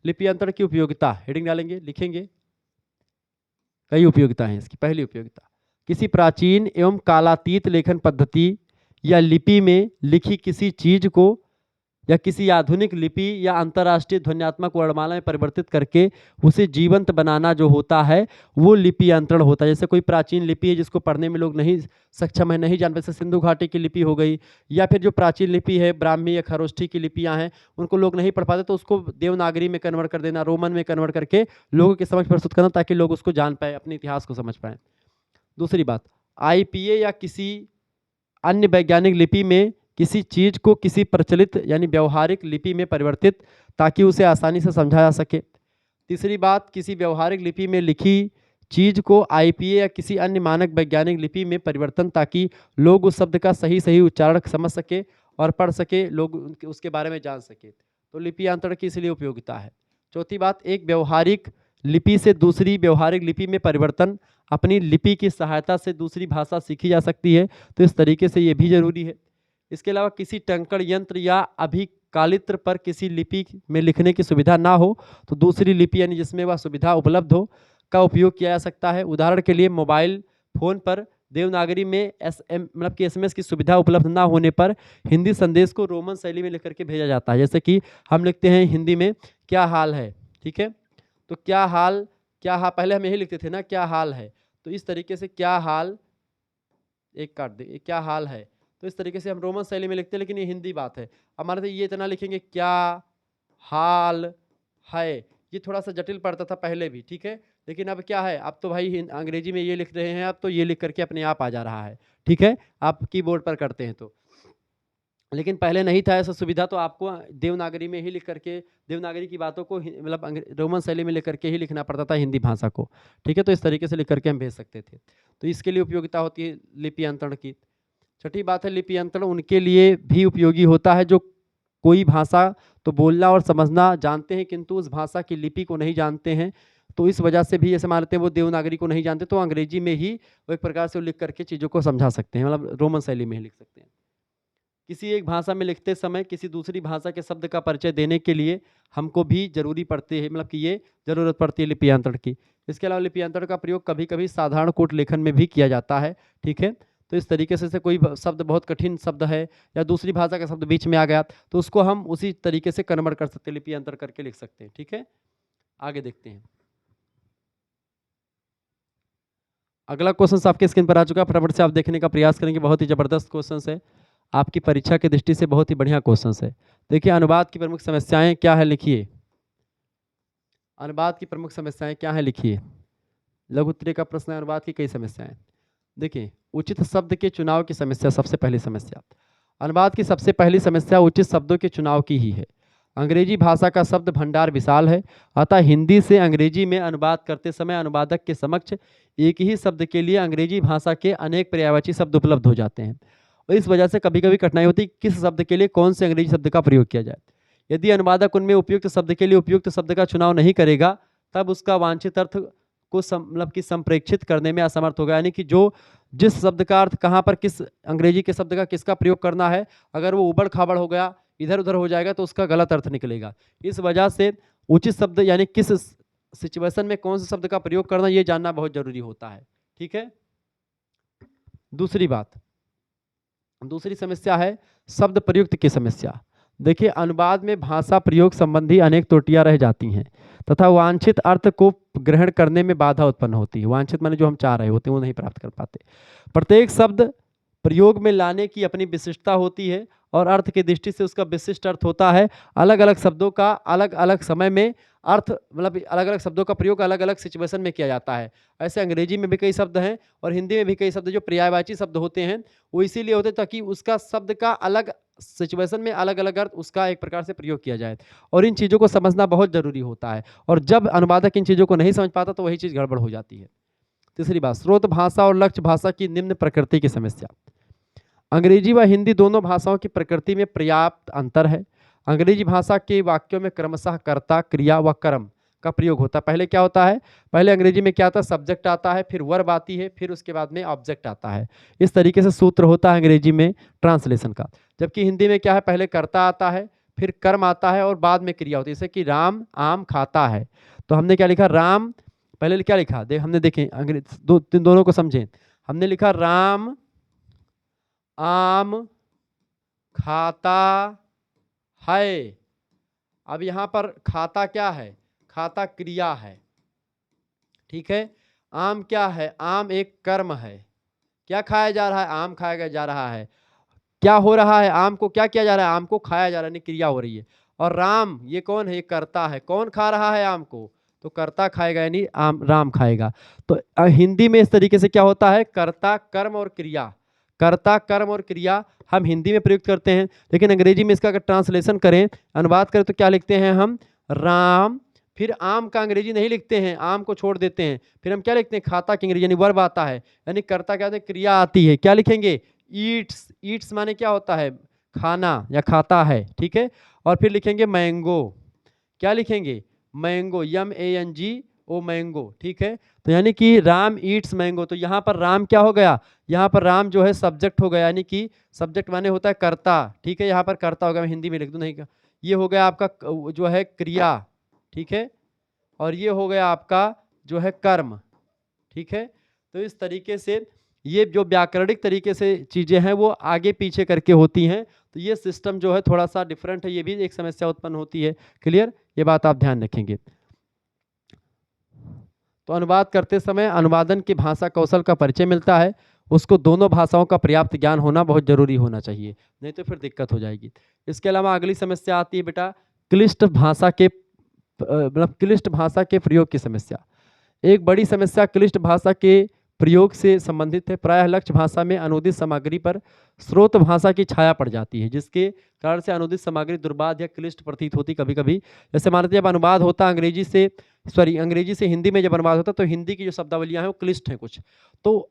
लिपियंत्रण की उपयोगिता, हेडिंग डालेंगे, लिखेंगे। कई उपयोगिता है इसकी। पहली उपयोगिता, किसी प्राचीन एवं कालातीत लेखन पद्धति या लिपि में लिखी किसी चीज को या किसी आधुनिक लिपि या अंतर्राष्ट्रीय ध्वन्यात्मक वर्णमाला में परिवर्तित करके उसे जीवंत बनाना जो होता है, वो लिपियंत्रण होता है। जैसे कोई प्राचीन लिपि है जिसको पढ़ने में लोग नहीं सक्षम है, नहीं जान पाते, सिंधु घाटी की लिपि हो गई, या फिर जो प्राचीन लिपि है ब्राह्मी या खरोष्ठी की लिपियां हैं, उनको लोग नहीं पढ़ पाते, तो उसको देवनागरी में कन्वर्ट कर देना, रोमन में कन्वर्ट करके लोगों के समझ प्रस्तुत करना, ताकि लोग उसको जान पाए, अपने इतिहास को समझ पाए। दूसरी बात, IPA या किसी अन्य वैज्ञानिक लिपि में किसी चीज को किसी प्रचलित यानी व्यवहारिक लिपि में परिवर्तित, ताकि उसे आसानी से समझा जा सके। तीसरी बात, किसी व्यवहारिक लिपि में लिखी चीज को IPA या किसी अन्य मानक वैज्ञानिक लिपि में परिवर्तन, ताकि लोग उस शब्द का सही उच्चारण समझ सके और पढ़ सके, लोग उसके बारे में जान सके। तो लिपियंत्रण की इसलिए उपयोगिता है। चौथी बात, एक व्यवहारिक लिपि से दूसरी व्यवहारिक लिपि में परिवर्तन, अपनी लिपि की सहायता से दूसरी भाषा सीखी जा सकती है, तो इस तरीके से ये भी जरूरी है। इसके अलावा किसी टंकण यंत्र या अभिकालित्र पर किसी लिपि में लिखने की सुविधा ना हो तो दूसरी लिपि यानी जिसमें वह सुविधा उपलब्ध हो का उपयोग किया जा सकता है। उदाहरण के लिए मोबाइल फोन पर देवनागरी में मतलब कि SMS की सुविधा उपलब्ध ना होने पर हिंदी संदेश को रोमन शैली में लिख करके भेजा जाता है। जैसे कि हम लिखते हैं हिंदी में क्या हाल है, ठीक है, तो क्या हाल पहले हम यही लिखते थे ना, क्या हाल है, तो इस तरीके से क्या हाल, एक काट दे, क्या हाल है, तो इस तरीके से हम रोमन शैली में लिखते हैं, लेकिन ये हिंदी बात है। हमारे तो ये इतना लिखेंगे क्या हाल है, ये थोड़ा सा जटिल पड़ता था पहले भी, ठीक है, लेकिन अब क्या है, अब तो भाई अंग्रेजी में ये लिख रहे हैं, अब तो ये लिख करके अपने आप आ जा रहा है, ठीक है, आप कीबोर्ड पर करते हैं तो। लेकिन पहले नहीं था ऐसा सुविधा, तो आपको देवनागरी में ही लिख करके देवनागरी की बातों को मतलब रोमन शैली में लिख करके ही लिखना पड़ता था हिंदी भाषा को, ठीक है, तो इस तरीके से लिख करके हम भेज सकते थे। तो इसके लिए उपयोगिता होती है लिपि अंतरण की। छठी बात है लिपि अंतरण उनके लिए भी उपयोगी होता है जो कोई भाषा तो बोलना और समझना जानते हैं किंतु उस भाषा की लिपि को नहीं जानते हैं, तो इस वजह से भी ऐसे मानते हैं वो देवनागरी को नहीं जानते, तो अंग्रेजी में ही वो एक प्रकार से लिख करके चीज़ों को समझा सकते हैं, मतलब रोमन शैली में ही लिख सकते हैं। किसी एक भाषा में लिखते समय किसी दूसरी भाषा के शब्द का परिचय देने के लिए हमको भी जरूरी पड़ती है, मतलब कि ये जरूरत पड़ती है लिप्यांतरण की। इसके अलावा लिप्यांतरण का प्रयोग कभी कभी साधारण कोट लेखन में भी किया जाता है, ठीक है, तो इस तरीके से कोई शब्द बहुत कठिन शब्द है या दूसरी भाषा का शब्द बीच में आ गया तो उसको हम उसी तरीके से कन्वर्ट कर सकते हैं, लिप्यांतर करके लिख सकते हैं, ठीक है। आगे देखते हैं, अगला क्वेश्चन आपके स्क्रीन पर आ चुका है, फटाफट से आप देखने का प्रयास करेंगे, बहुत ही जबरदस्त क्वेश्चन है, आपकी परीक्षा की दृष्टि से बहुत ही बढ़िया क्वेश्चन है। देखिए अनुवाद की प्रमुख समस्याएं क्या है, लिखिए अनुवाद की प्रमुख समस्याएं क्या है, लिखिए। लघु उत्तरीय का प्रश्न है, अनुवाद की कई समस्याएं। देखिए उचित शब्द के चुनाव की समस्या, सबसे पहली समस्या अनुवाद की सबसे पहली समस्या उचित शब्दों के चुनाव की ही है। अंग्रेजी भाषा का शब्द भंडार विशाल है, अतः हिंदी से अंग्रेजी में अनुवाद करते समय अनुवादक के समक्ष एक ही शब्द के लिए अंग्रेजी भाषा के अनेक पर्यायवाची शब्द उपलब्ध हो जाते हैं और इस वजह से कभी कभी कठिनाई होती है किस शब्द के लिए कौन से अंग्रेजी शब्द का प्रयोग किया जाए। यदि अनुवादक उनमें उपयुक्त शब्द के लिए उपयुक्त शब्द का चुनाव नहीं करेगा तब उसका वांछित अर्थ को मतलब कि संप्रेक्षित करने में असमर्थ होगा, यानी कि जो जिस शब्द का अर्थ कहाँ पर किस अंग्रेजी के शब्द का किसका प्रयोग करना है, अगर वो उबड़ खाबड़ हो गया इधर उधर हो जाएगा तो उसका गलत अर्थ निकलेगा। इस वजह से उचित शब्द यानी किस सिचुएशन में कौन से शब्द का प्रयोग करना ये जानना बहुत जरूरी होता है, ठीक है। दूसरी बात, दूसरी समस्या है शब्द प्रयुक्त की समस्या। देखिए अनुवाद में भाषा प्रयोग संबंधी अनेक त्रुटियां रह जाती हैं तथा वांछित अर्थ को ग्रहण करने में बाधा उत्पन्न होती है। वांछित माने जो हम चाह रहे होते हैं वो नहीं प्राप्त कर पाते। प्रत्येक शब्द प्रयोग में लाने की अपनी विशिष्टता होती है और अर्थ की दृष्टि से उसका विशिष्ट अर्थ होता है। अलग अलग शब्दों का अलग अलग समय में अर्थ मतलब अलग अलग शब्दों का प्रयोग अलग अलग सिचुएशन में किया जाता है। ऐसे अंग्रेजी में भी कई शब्द हैं और हिंदी में भी कई शब्द जो पर्यायवाची शब्द होते हैं वो इसीलिए होते हैं ताकि उसका शब्द का अलग सिचुएशन में अलग अलग अर्थ उसका एक प्रकार से प्रयोग किया जाए और इन चीज़ों को समझना बहुत जरूरी होता है और जब अनुवादक इन चीज़ों को नहीं समझ पाता तो वही चीज़ गड़बड़ हो जाती है। तीसरी बात, स्रोत भाषा और लक्ष्य भाषा की निम्न प्रकृति की समस्या। अंग्रेजी व हिंदी दोनों भाषाओं की प्रकृति में पर्याप्त अंतर है। अंग्रेजी भाषा के वाक्यों में क्रमशः कर्ता, क्रिया व कर्म का प्रयोग होता है। पहले क्या होता है, पहले अंग्रेजी में क्या आता है, सब्जेक्ट आता है, फिर वर्ब आती है, फिर उसके बाद में ऑब्जेक्ट आता है। इस तरीके से सूत्र होता है अंग्रेजी में ट्रांसलेशन का। जबकि हिंदी में क्या है, पहले कर्ता आता है, फिर कर्म आता है और बाद में क्रिया होती है। जैसे कि राम आम खाता है, तो हमने क्या लिखा, राम पहले क्या लिखा, हमने देखें अंग्रेज दोनों को समझें। हमने लिखा राम आम खाता है। अब यहाँ पर खाता क्या है, खाता क्रिया है, ठीक है। आम क्या है, आम एक कर्म है। क्या खाया जा रहा है, आम खाया जा रहा है। क्या हो रहा है, आम को क्या किया जा रहा है, आम को खाया जा रहा है, क्रिया हो रही है। और राम ये कौन है, ये कर्ता है। कौन खा रहा है आम को, तो कर्ता खाएगा यानी आम राम खाएगा। तो हिंदी में इस तरीके से क्या होता है, कर्ता कर्म और क्रिया, कर्ता कर्म और क्रिया हम हिंदी में प्रयुक्त करते हैं। लेकिन अंग्रेजी में इसका अगर ट्रांसलेशन करें, अनुवाद करें, तो क्या लिखते हैं हम, राम, फिर आम का अंग्रेजी नहीं लिखते हैं, आम को छोड़ देते हैं, फिर हम क्या लिखते हैं, खाता की अंग्रेजी यानी वर्ब आता है, यानी कर्ता क्या होता है, क्रिया आती है। क्या लिखेंगे, ईट्स, ईट्स माने क्या होता है, खाना या खाता है, ठीक है। और फिर लिखेंगे मैंगो, क्या लिखेंगे, मैंगो, MANG ओ मैंगो, ठीक है। तो यानी कि राम ईट्स मैंगो, तो यहाँ पर राम क्या हो गया, यहाँ पर राम जो है सब्जेक्ट हो गया, यानी कि सब्जेक्ट माने होता है कर्ता, ठीक है। यहाँ पर कर्ता हो गया, मैं हिंदी में लिख दूं, नहीं का ये हो गया आपका जो है क्रिया, ठीक है। और ये हो गया आपका जो है कर्म, ठीक है। तो इस तरीके से ये जो व्याकरणिक तरीके से चीजें हैं वो आगे पीछे करके होती हैं। तो ये सिस्टम जो है थोड़ा सा डिफरेंट है, ये भी एक समस्या उत्पन्न होती है। क्लियर, ये बात आप ध्यान रखेंगे। तो अनुवाद करते समय अनुवादन की भाषा कौशल का परिचय मिलता है। उसको दोनों भाषाओं का पर्याप्त ज्ञान होना बहुत जरूरी होना चाहिए, नहीं तो फिर दिक्कत हो जाएगी। इसके अलावा अगली समस्या आती है बेटा क्लिष्ट भाषा के मतलब क्लिष्ट भाषा के प्रयोग की समस्या। एक बड़ी समस्या क्लिष्ट भाषा के प्रयोग से संबंधित है। प्रायः लक्ष्य भाषा में अनुदित सामग्री पर स्रोत भाषा की छाया पड़ जाती है, जिसके कारण से अनुदित सामग्री दुर्बाध या क्लिष्ट प्रतीत होती कभी कभी। जैसे मानते जब अनुवाद होता अंग्रेजी से हिंदी में जब अनुवाद होता तो हिंदी की जो शब्दावलियां हैं वो क्लिष्ट हैं कुछ, तो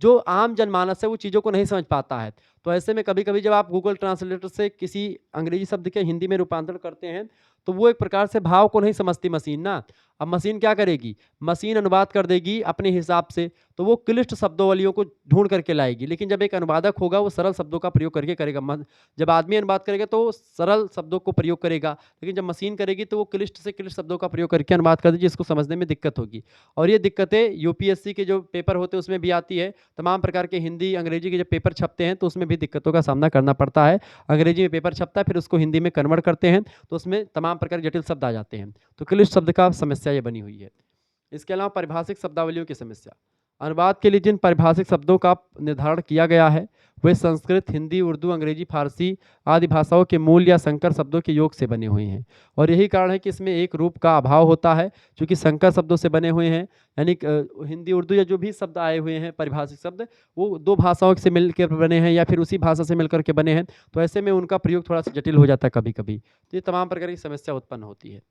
जो आम जनमानस है वो चीज़ों को नहीं समझ पाता है। तो ऐसे में कभी कभी जब आप गूगल ट्रांसलेटर से किसी अंग्रेजी शब्द के हिंदी में रूपांतरण करते हैं तो वो एक प्रकार से भाव को नहीं समझती मशीन ना। अब मशीन क्या करेगी, मशीन अनुवाद कर देगी अपने हिसाब से, तो वो क्लिष्ट शब्दावलियों को ढूंढ करके लाएगी। लेकिन जब एक अनुवादक होगा वो सरल शब्दों का प्रयोग करके करेगा। जब आदमी अनुवाद करेगा तो वो सरल शब्दों को प्रयोग करेगा, लेकिन जब मशीन करेगी तो वो क्लिष्ट से क्लिष्ट शब्दों का प्रयोग करके अनुवाद कर देगी, जिसको समझने में दिक्कत होगी। और ये दिक्कतें यूपीएससी के जो पेपर होते हैं उसमें भी आती है। तमाम प्रकार के हिंदी अंग्रेजी के जब पेपर छपते हैं तो उसमें भी दिक्कतों का सामना करना पड़ता है। अंग्रेजी में पेपर छपता है, फिर उसको हिंदी में कन्वर्ट करते हैं तो उसमें तमाम प्रकार के जटिल शब्द आ जाते हैं। तो क्लिष्ट शब्द का समस्या ये बनी हुई है। इसके अलावा पारिभाषिक शब्दावलियों की समस्या। अनुवाद के लिए जिन पारिभाषिक शब्दों का निर्धारण किया गया है वे संस्कृत, हिंदी, उर्दू, अंग्रेजी, फारसी आदि भाषाओं के मूल या संकर शब्दों के योग से बने हुए हैं। और यही कारण है कि इसमें एक रूप का अभाव होता है, क्योंकि संकर शब्दों से बने हुए हैं। यानी हिंदी, उर्दू या जो भी शब्द आए हुए हैं पारिभाषिक शब्द, वो दो भाषाओं से मिलकर बने हैं या फिर उसी भाषा से मिलकर के बने हैं। तो ऐसे में उनका प्रयोग थोड़ा सा जटिल हो जाता है कभी कभी। तो ये तमाम प्रकार की समस्या उत्पन्न होती है।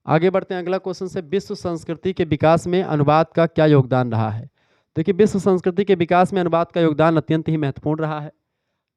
आगे बढ़ते हैं, अगला क्वेश्चन से विश्व संस्कृति के विकास में अनुवाद का क्या योगदान रहा है। देखिए, विश्व संस्कृति के विकास में अनुवाद का योगदान अत्यंत ही महत्वपूर्ण रहा है।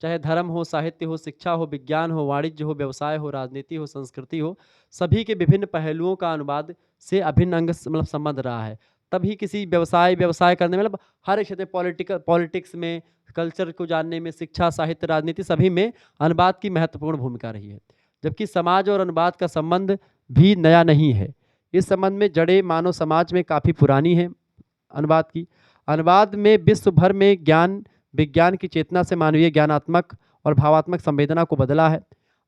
चाहे धर्म हो, साहित्य हो, शिक्षा हो, विज्ञान हो, वाणिज्य हो, व्यवसाय हो, राजनीति हो, संस्कृति हो, सभी के विभिन्न पहलुओं का अनुवाद से अभिन्न अंग मतलब संबंध रहा है। तभी किसी व्यवसाय करने में मतलब हर एक क्षेत्र में, पॉलिटिक्स में, कल्चर को जानने में, शिक्षा, साहित्य, राजनीति सभी में अनुवाद की महत्वपूर्ण भूमिका रही है। जबकि समाज और अनुवाद का संबंध भी नया नहीं है। इस संबंध में जड़ें मानव समाज में काफ़ी पुरानी हैं। अनुवाद की अनुवाद में विश्व भर में ज्ञान विज्ञान की चेतना से मानवीय ज्ञानात्मक और भावात्मक संवेदना को बदला है।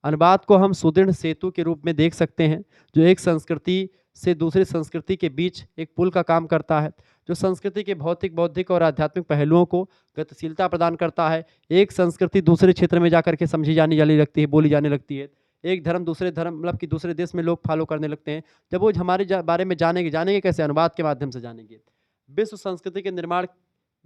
अनुवाद को हम सुदृढ़ सेतु के रूप में देख सकते हैं, जो एक संस्कृति से दूसरी संस्कृति के बीच एक पुल का काम करता है, जो संस्कृति के भौतिक, बौद्धिक और आध्यात्मिक पहलुओं को गतिशीलता प्रदान करता है। एक संस्कृति दूसरे क्षेत्र में जाकर के समझी जाने जाने लगती है, बोली जाने लगती है। एक धर्म दूसरे धर्म मतलब कि दूसरे देश में लोग फॉलो करने लगते हैं। जब वो हमारे बारे में जानेंगे कैसे, अनुवाद के माध्यम से जानेंगे। विश्व संस्कृति के निर्माण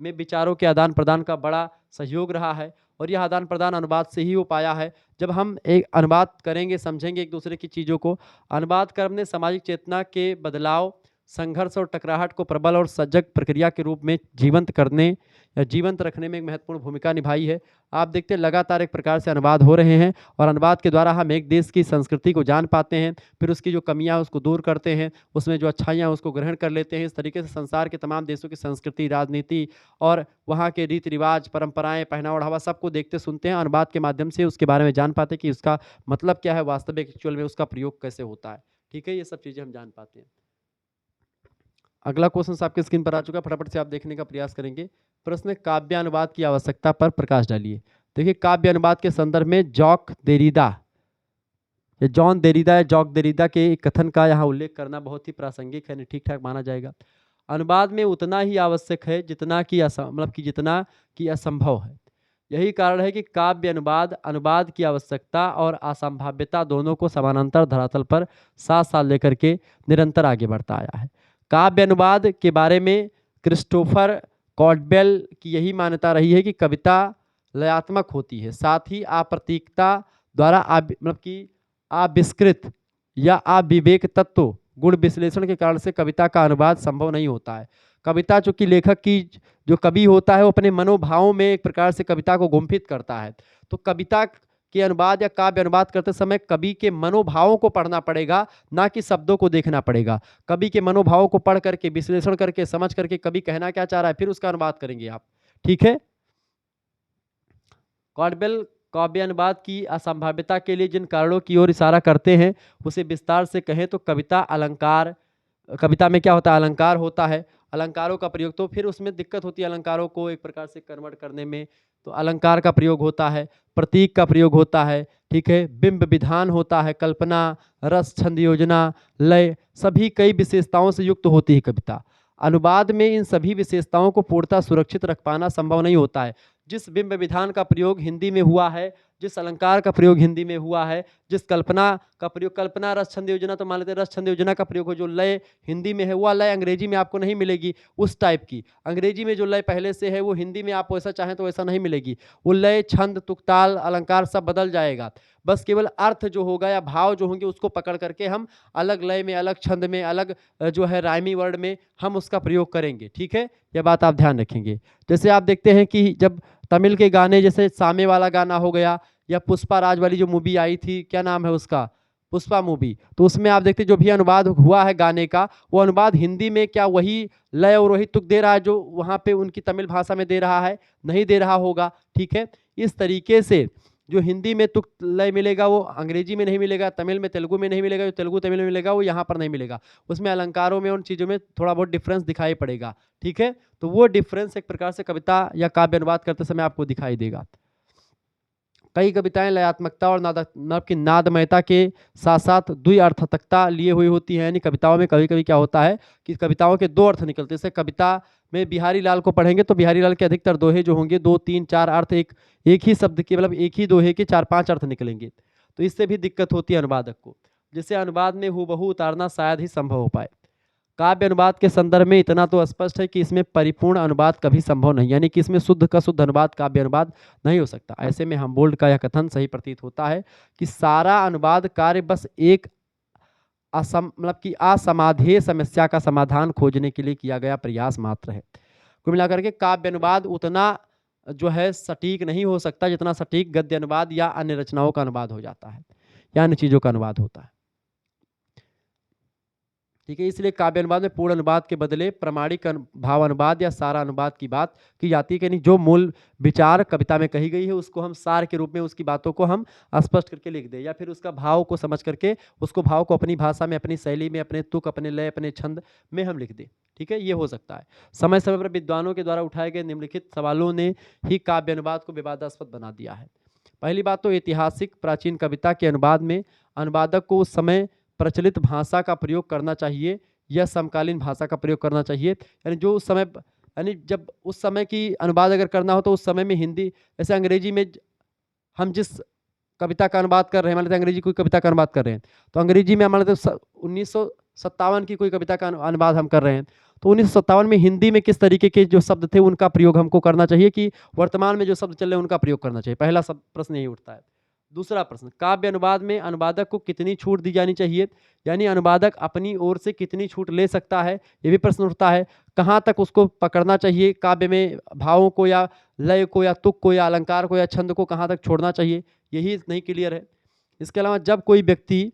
में विचारों के आदान प्रदान का बड़ा सहयोग रहा है, और यह आदान प्रदान अनुवाद से ही हो पाया है। जब हम एक अनुवाद करेंगे, समझेंगे एक दूसरे की चीज़ों को, अनुवाद कर्म ने सामाजिक चेतना के बदलाव, संघर्ष और टकराहट को प्रबल और सजग प्रक्रिया के रूप में जीवंत करने या जीवंत रखने में एक महत्वपूर्ण भूमिका निभाई है। आप देखते हैं लगातार एक प्रकार से अनुवाद हो रहे हैं, और अनुवाद के द्वारा हम एक देश की संस्कृति को जान पाते हैं, फिर उसकी जो कमियां हैं उसको दूर करते हैं, उसमें जो अच्छाइयां हैं उसको ग्रहण कर लेते हैं। इस तरीके से संसार के तमाम देशों की संस्कृति, राजनीति और वहाँ के रीति रिवाज, परंपराएं, पहनावा ओढ़ावा सबको देखते सुनते हैं। अनुवाद के माध्यम से उसके बारे में जान पाते हैं कि उसका मतलब क्या है, वास्तविक एक्चुअल में उसका प्रयोग कैसे होता है। ठीक है, ये सब चीज़ें हम जान पाते हैं। अगला क्वेश्चन आपके स्क्रीन पर आ चुका है, फटाफट से आप देखने का प्रयास करेंगे। प्रश्न, काव्य अनुवाद की आवश्यकता पर प्रकाश डालिए। देखिए, काव्य अनुवाद के संदर्भ में जॉन देरिदा या जॉक देरिदा के कथन का यहाँ उल्लेख करना बहुत ही प्रासंगिक है, ठीक ठाक माना जाएगा। अनुवाद में उतना ही आवश्यक है जितना कि असंभव है। यही कारण है कि काव्य अनुवाद की आवश्यकता और असंभाव्यता दोनों को समानांतर धरातल पर साथ साथ लेकर के निरंतर आगे बढ़ता आया है। काव्य अनुवाद के बारे में क्रिस्टोफर कॉल्डवेल की यही मान्यता रही है कि कविता लयात्मक होती है, साथ ही अप्रतीकता द्वारा मतलब कि आविष्कृत या अविवेक तत्व गुण विश्लेषण के कारण से कविता का अनुवाद संभव नहीं होता है। कविता चूंकि लेखक की जो कवि होता है वो अपने मनोभावों में एक प्रकार से कविता को गुम्फित करता है, तो कविता के अनुवाद या काव्य अनुवाद करते समय कवि के मनोभावों को पढ़ना पड़ेगा, ना कि शब्दों को देखना पड़ेगा। कवि के मनोभावों को पढ़ करके, विश्लेषण करके, समझ करके कवि कहना क्या चाह रहा है, फिर उसका अनुवाद करेंगे आप। ठीक है। कॉल्डवेल काव्य अनुवाद की असंभाव्यता के लिए जिन कारणों की ओर इशारा करते हैं उसे विस्तार से कहें तो कविता में क्या होता है, अलंकार होता है। अलंकारों का प्रयोग, तो फिर उसमें दिक्कत होती है अलंकारों को एक प्रकार से कन्वर्ट करने में, तो अलंकार का प्रयोग होता है, प्रतीक का प्रयोग होता है, ठीक है, बिंब विधान होता है, कल्पना, रस, छंद, योजना, लय, सभी कई विशेषताओं से युक्त होती है कविता। अनुवाद में इन सभी विशेषताओं को पूर्णतः सुरक्षित रख पाना संभव नहीं होता है। जिस बिंब विधान का प्रयोग हिंदी में हुआ है, जिस अलंकार का प्रयोग हिंदी में हुआ है, जिस कल्पना का प्रयोग, कल्पना, रस, छंद, योजना, तो मान लेते हैं रस, छंद, योजना का प्रयोग हो, जो लय हिंदी में है वह लय अंग्रेजी में आपको नहीं मिलेगी उस टाइप की। अंग्रेजी में जो लय पहले से है वो हिंदी में आप वैसा चाहें तो वैसा नहीं मिलेगी। वो लय, छंद, तुकताल, अलंकार सब बदल जाएगा। बस केवल अर्थ जो होगा या भाव जो होंगे उसको पकड़ करके हम अलग लय में, अलग छंद में, अलग जो है राइमी वर्ड में हम उसका प्रयोग करेंगे। ठीक है, यह बात आप ध्यान रखेंगे। जैसे आप देखते हैं कि जब तमिल के गाने, जैसे सामे वाला गाना हो गया, या पुष्पा राज वाली जो मूवी आई थी, क्या नाम है उसका, पुष्पा मूवी, तो उसमें आप देखते जो भी अनुवाद हुआ है गाने का, वो अनुवाद हिंदी में क्या वही लय और वही तुक दे रहा है जो वहाँ पे उनकी तमिल भाषा में दे रहा है? नहीं दे रहा होगा। ठीक है, इस तरीके से जो हिंदी में तुक लय मिलेगा वो अंग्रेजी में नहीं मिलेगा, तमिल में, तेलुगु में नहीं मिलेगा, जो तेलुगु तमिल में मिलेगा वो यहाँ पर नहीं मिलेगा। उसमें अलंकारों में, उन चीज़ों में थोड़ा बहुत डिफरेंस दिखाई पड़ेगा। ठीक है, तो वो डिफरेंस एक प्रकार से कविता या काव्य अनुवाद करते समय आपको दिखाई देगा। कई कविताएं लयात्मकता और नादमयता के साथ साथ द्व्यर्थकता लिए हुई होती हैं। यानी कविताओं में कभी कभी क्या होता है कि कविताओं के दो अर्थ निकलते हैं। जैसे कविता में बिहारी लाल को पढ़ेंगे तो बिहारी लाल के अधिकतर दोहे जो होंगे 2, 3, 4 अर्थ एक ही शब्द के, मतलब एक ही दोहे के 4-5 अर्थ निकलेंगे। तो इससे भी दिक्कत होती है अनुवादक को, जिसे अनुवाद में हूबहू उतारना शायद ही संभव हो पाए। काव्य अनुवाद के संदर्भ में इतना तो स्पष्ट है कि इसमें परिपूर्ण अनुवाद कभी संभव नहीं, यानी कि इसमें शुद्ध का शुद्ध अनुवाद, काव्य अनुवाद नहीं हो सकता। ऐसे में हमबोल्ट का यह कथन सही प्रतीत होता है कि सारा अनुवाद कार्य बस एक मतलब कि असमाधेय समस्या का समाधान खोजने के लिए किया गया प्रयास मात्र है। कुल मिलाकर के काव्य अनुवाद उतना जो है सटीक नहीं हो सकता जितना सटीक गद्य अनुवाद या अन्य रचनाओं का अनुवाद हो जाता है, या अन्य चीजों का अनुवाद होता है। ठीक है, इसलिए काव्य अनुवाद में पूर्ण अनुवाद के बदले प्रमाणिक भाव अनुवाद या सारा अनुवाद की बात की जाती है कि नहीं, जो मूल विचार कविता में कही गई है उसको हम सार के रूप में उसकी बातों को हम स्पष्ट करके लिख दें, या फिर उसका भाव को समझ करके उसको भाव को अपनी भाषा में, अपनी शैली में, अपने तुक, अपने लय, अपने छंद में हम लिख दें। ठीक है, ये हो सकता है। समय समय पर विद्वानों के द्वारा उठाए गए निम्नलिखित सवालों ने ही काव्य अनुवाद को विवादास्पद बना दिया है। पहली बात तो ऐतिहासिक प्राचीन कविता के अनुवाद में अनुवादक को उस समय प्रचलित भाषा का प्रयोग करना चाहिए या समकालीन भाषा का प्रयोग करना चाहिए। यानी जो उस समय, यानी जब उस समय की अनुवाद अगर करना हो तो उस समय में हिंदी, जैसे अंग्रेजी में हम जिस कविता का अनुवाद कर रहे हैं, मान लेते हैं अंग्रेजी कोई कविता का अनुवाद कर रहे हैं, तो अंग्रेजी में मान लेते 1957 की कोई कविता का अनुवाद हम कर रहे हैं, तो 1957 में हिंदी में किस तरीके के जो शब्द थे उनका प्रयोग हमको करना चाहिए कि वर्तमान में जो शब्द चल रहे हैं उनका प्रयोग करना चाहिए। पहला सब प्रश्न यही उठता है। दूसरा प्रश्न, काव्य अनुवाद में अनुवादक को कितनी छूट दी जानी चाहिए, यानी अनुवादक अपनी ओर से कितनी छूट ले सकता है, ये भी प्रश्न उठता है। कहाँ तक उसको पकड़ना चाहिए काव्य में, भावों को या लय को या तुक को या अलंकार को या छंद को कहाँ तक छोड़ना चाहिए, यही नहीं क्लियर है। इसके अलावा जब कोई व्यक्ति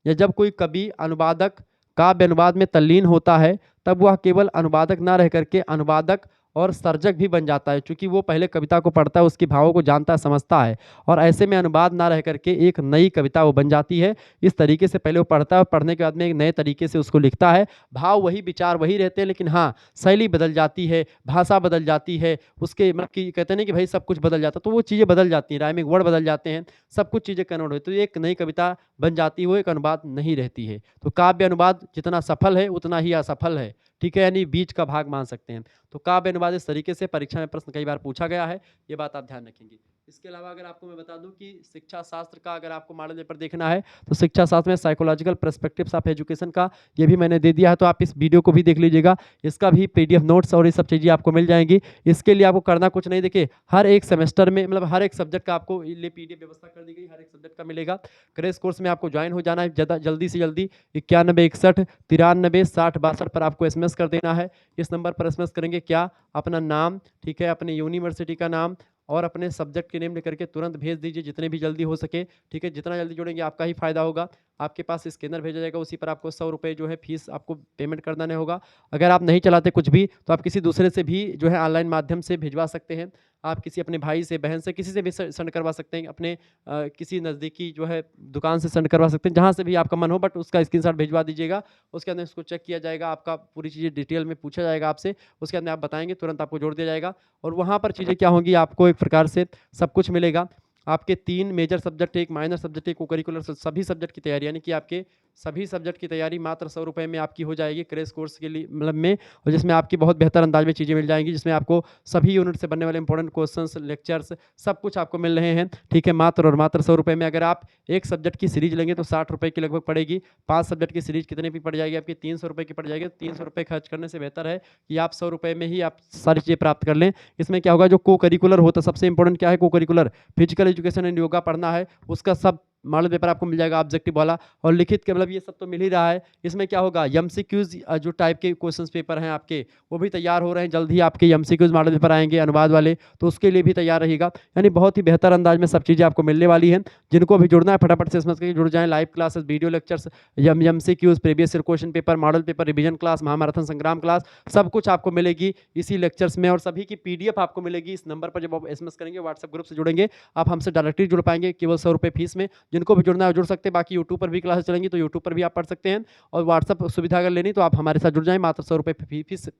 या जब कोई कवि अनुवादक काव्य अनुवाद में तल्लीन होता है तब वह केवल अनुवादक ना रह करके अनुवादक और सर्जक भी बन जाता है, क्योंकि वो पहले कविता को पढ़ता है, उसकी भावों को जानता है, समझता है, और ऐसे में अनुवाद ना रह करके एक नई कविता वो बन जाती है। इस तरीके से पहले वो पढ़ता है और पढ़ने के बाद में एक नए तरीके से उसको लिखता है। भाव वही, विचार वही रहते हैं, लेकिन हाँ शैली बदल जाती है, भाषा बदल जाती है, उसके मतलब कि कहते नहीं कि भाई सब कुछ बदल जाता, तो वो चीज़ें बदल जाती हैं, राइमिंग वर्ड बदल जाते हैं, सब कुछ चीज़ें कन्वर्ट होती है, तो एक नई कविता बन जाती है, वो एक अनुवाद नहीं रहती है। तो काव्य अनुवाद जितना सफल है उतना ही असफल है। ठीक है, यानी बीच का भाग मान सकते हैं। तो काव्य अनुवाद इस तरीके से परीक्षा में प्रश्न कई बार पूछा गया है, ये बात आप ध्यान रखेंगे। इसके अलावा अगर आपको मैं बता दूं कि शिक्षा शास्त्र का अगर आपको मॉडल पेपर देखना है तो शिक्षा शास्त्र में साइकोलॉजिकल पर्सपेक्टिव्स ऑफ एजुकेशन का ये भी मैंने दे दिया है, तो आप इस वीडियो को भी देख लीजिएगा। इसका भी PDF नोट्स और ये सब चीज़ें आपको मिल जाएंगी। इसके लिए आपको करना कुछ नहीं, देखिए हर एक सेमेस्टर में, मतलब हर एक सब्जेक्ट का आपको लिए PDF व्यवस्था कर दी गई, हर एक सब्जेक्ट का मिलेगा। क्रैश कोर्स में आपको ज्वाइन हो जाना है, ज़्यादा जल्दी से जल्दी 91 61 93 60 62 पर आपको SMS कर देना है। इस नंबर पर SMS करेंगे क्या, अपना नाम, ठीक है, अपने यूनिवर्सिटी का नाम और अपने सब्जेक्ट के नेम लिख करके तुरंत भेज दीजिए जितने भी जल्दी हो सके, ठीक है। जितना जल्दी जुड़ेंगे आपका ही फ़ायदा होगा। आपके पास स्कैनर भेजा जाएगा, उसी पर आपको 100 रुपये जो है फ़ीस आपको पेमेंट कर देना होगा। अगर आप नहीं चलाते कुछ भी तो आप किसी दूसरे से भी जो है ऑनलाइन माध्यम से भिजवा सकते हैं। आप किसी अपने भाई से, बहन से, किसी से भी सेंड करवा सकते हैं। अपने किसी नज़दीकी जो है दुकान से सेंड करवा सकते हैं, जहाँ से भी आपका मन हो, बट उसका स्क्रीनशॉट भिजवा दीजिएगा। उसके अंदर इसको चेक किया जाएगा, आपका पूरी चीज़ें डिटेल में पूछा जाएगा आपसे, उसके अंदर आप बताएँगे, तुरंत आपको जोड़ दिया जाएगा। और वहाँ पर चीज़ें क्या होंगी, आपको एक प्रकार से सब कुछ मिलेगा। आपके 3 major subject, 1 minor subject, 1 co-curricular, सभी सब्जेक्ट की तैयारी, यानी कि आपके सभी सब्जेक्ट की तैयारी मात्र 100 रुपए में आपकी हो जाएगी क्रैश कोर्स के लिए, मतलब में, और जिसमें आपकी बहुत बेहतर अंदाज में चीज़ें मिल जाएँगी, जिसमें आपको सभी यूनिट से बनने वाले इंपॉर्टेंट क्वेश्चंस, लेक्चर्स, सब कुछ आपको मिल रहे हैं, ठीक है, मात्र और मात्र 100 रुपए में। अगर आप एक सब्जेक्ट की सीरीज़ लेंगे तो 60 रुपए की लगभग पड़ेगी। 5 सब्जेक्ट की सीरीज़ कितने की पड़ जाएगी आपकी? 300 रुपए की पड़ जाएगी। 300 रुपए खर्च करने से बेहतर है कि आप 100 रुपए में ही आप सारी चीज़ें प्राप्त कर लें। इसमें क्या होगा, जो को-करिकुलर होता है, सबसे इंपॉर्टेंट क्या है co-curricular, physical education and yoga पढ़ना है, उसका सब मॉडल पेपर आपको मिल जाएगा ऑब्जेक्टिव वाला, और लिखित के, मतलब ये सब तो मिल ही रहा है। इसमें क्या होगा, एमसीक्यूज़ जो टाइप के क्वेश्चंस पेपर हैं आपके, वो भी तैयार हो रहे हैं। जल्द ही आपके एमसीक्यूज़ मॉडल पेपर आएँगे अनुवाद वाले, तो उसके लिए भी तैयार रहिएगा। यानी बहुत ही बेहतर अंदाज में सब चीज़ें आपको मिलने वाली हैं। जिनको भी जुड़ना है फटाफट से समझ के जुड़ जाएँ। Live classes, video lectures, MCQs, previous year question paper, model paper, revision class, महामाराथन संग्राम क्लास, सब कुछ आपको मिलेगी इसी लेक्चर्स में, और सभी की पीडीएफ आपको मिलेगी इस नंबर पर। जब आप एसएमएस करेंगे, व्हाट्सएप ग्रुप से जुड़ेंगे, आप हमसे डायरेक्टली जुड़ पाएँगे केवल 100 रुपए फीस में। जिनको भी जुड़ना है जुड़ सकते हैं। बाकी यूट्यूब पर भी क्लासेस चलेंगी, तो यूट्यूब पर भी आप पढ़ सकते हैं। और व्हाट्सएप सुविधा अगर लेनी तो आप हमारे साथ जुड़ जाएँ, मात्र 100 रुपए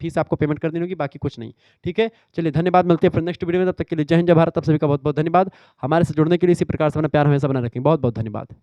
फीस आपको पेमेंट कर देनी होगी, बाकी कुछ नहीं, ठीक है। चलिए धन्यवाद, मिलते हैं फिर नेक्स्ट वीडियो में। तब तक के लिए जय हिंद, जय भारत। आप सभी का बहुत बहुत धन्यवाद। हमारे साथ जुड़ने के लिए इसी प्रकार से अपना प्यार हमेशा बना रखें। बहुत बहुत धन्यवाद।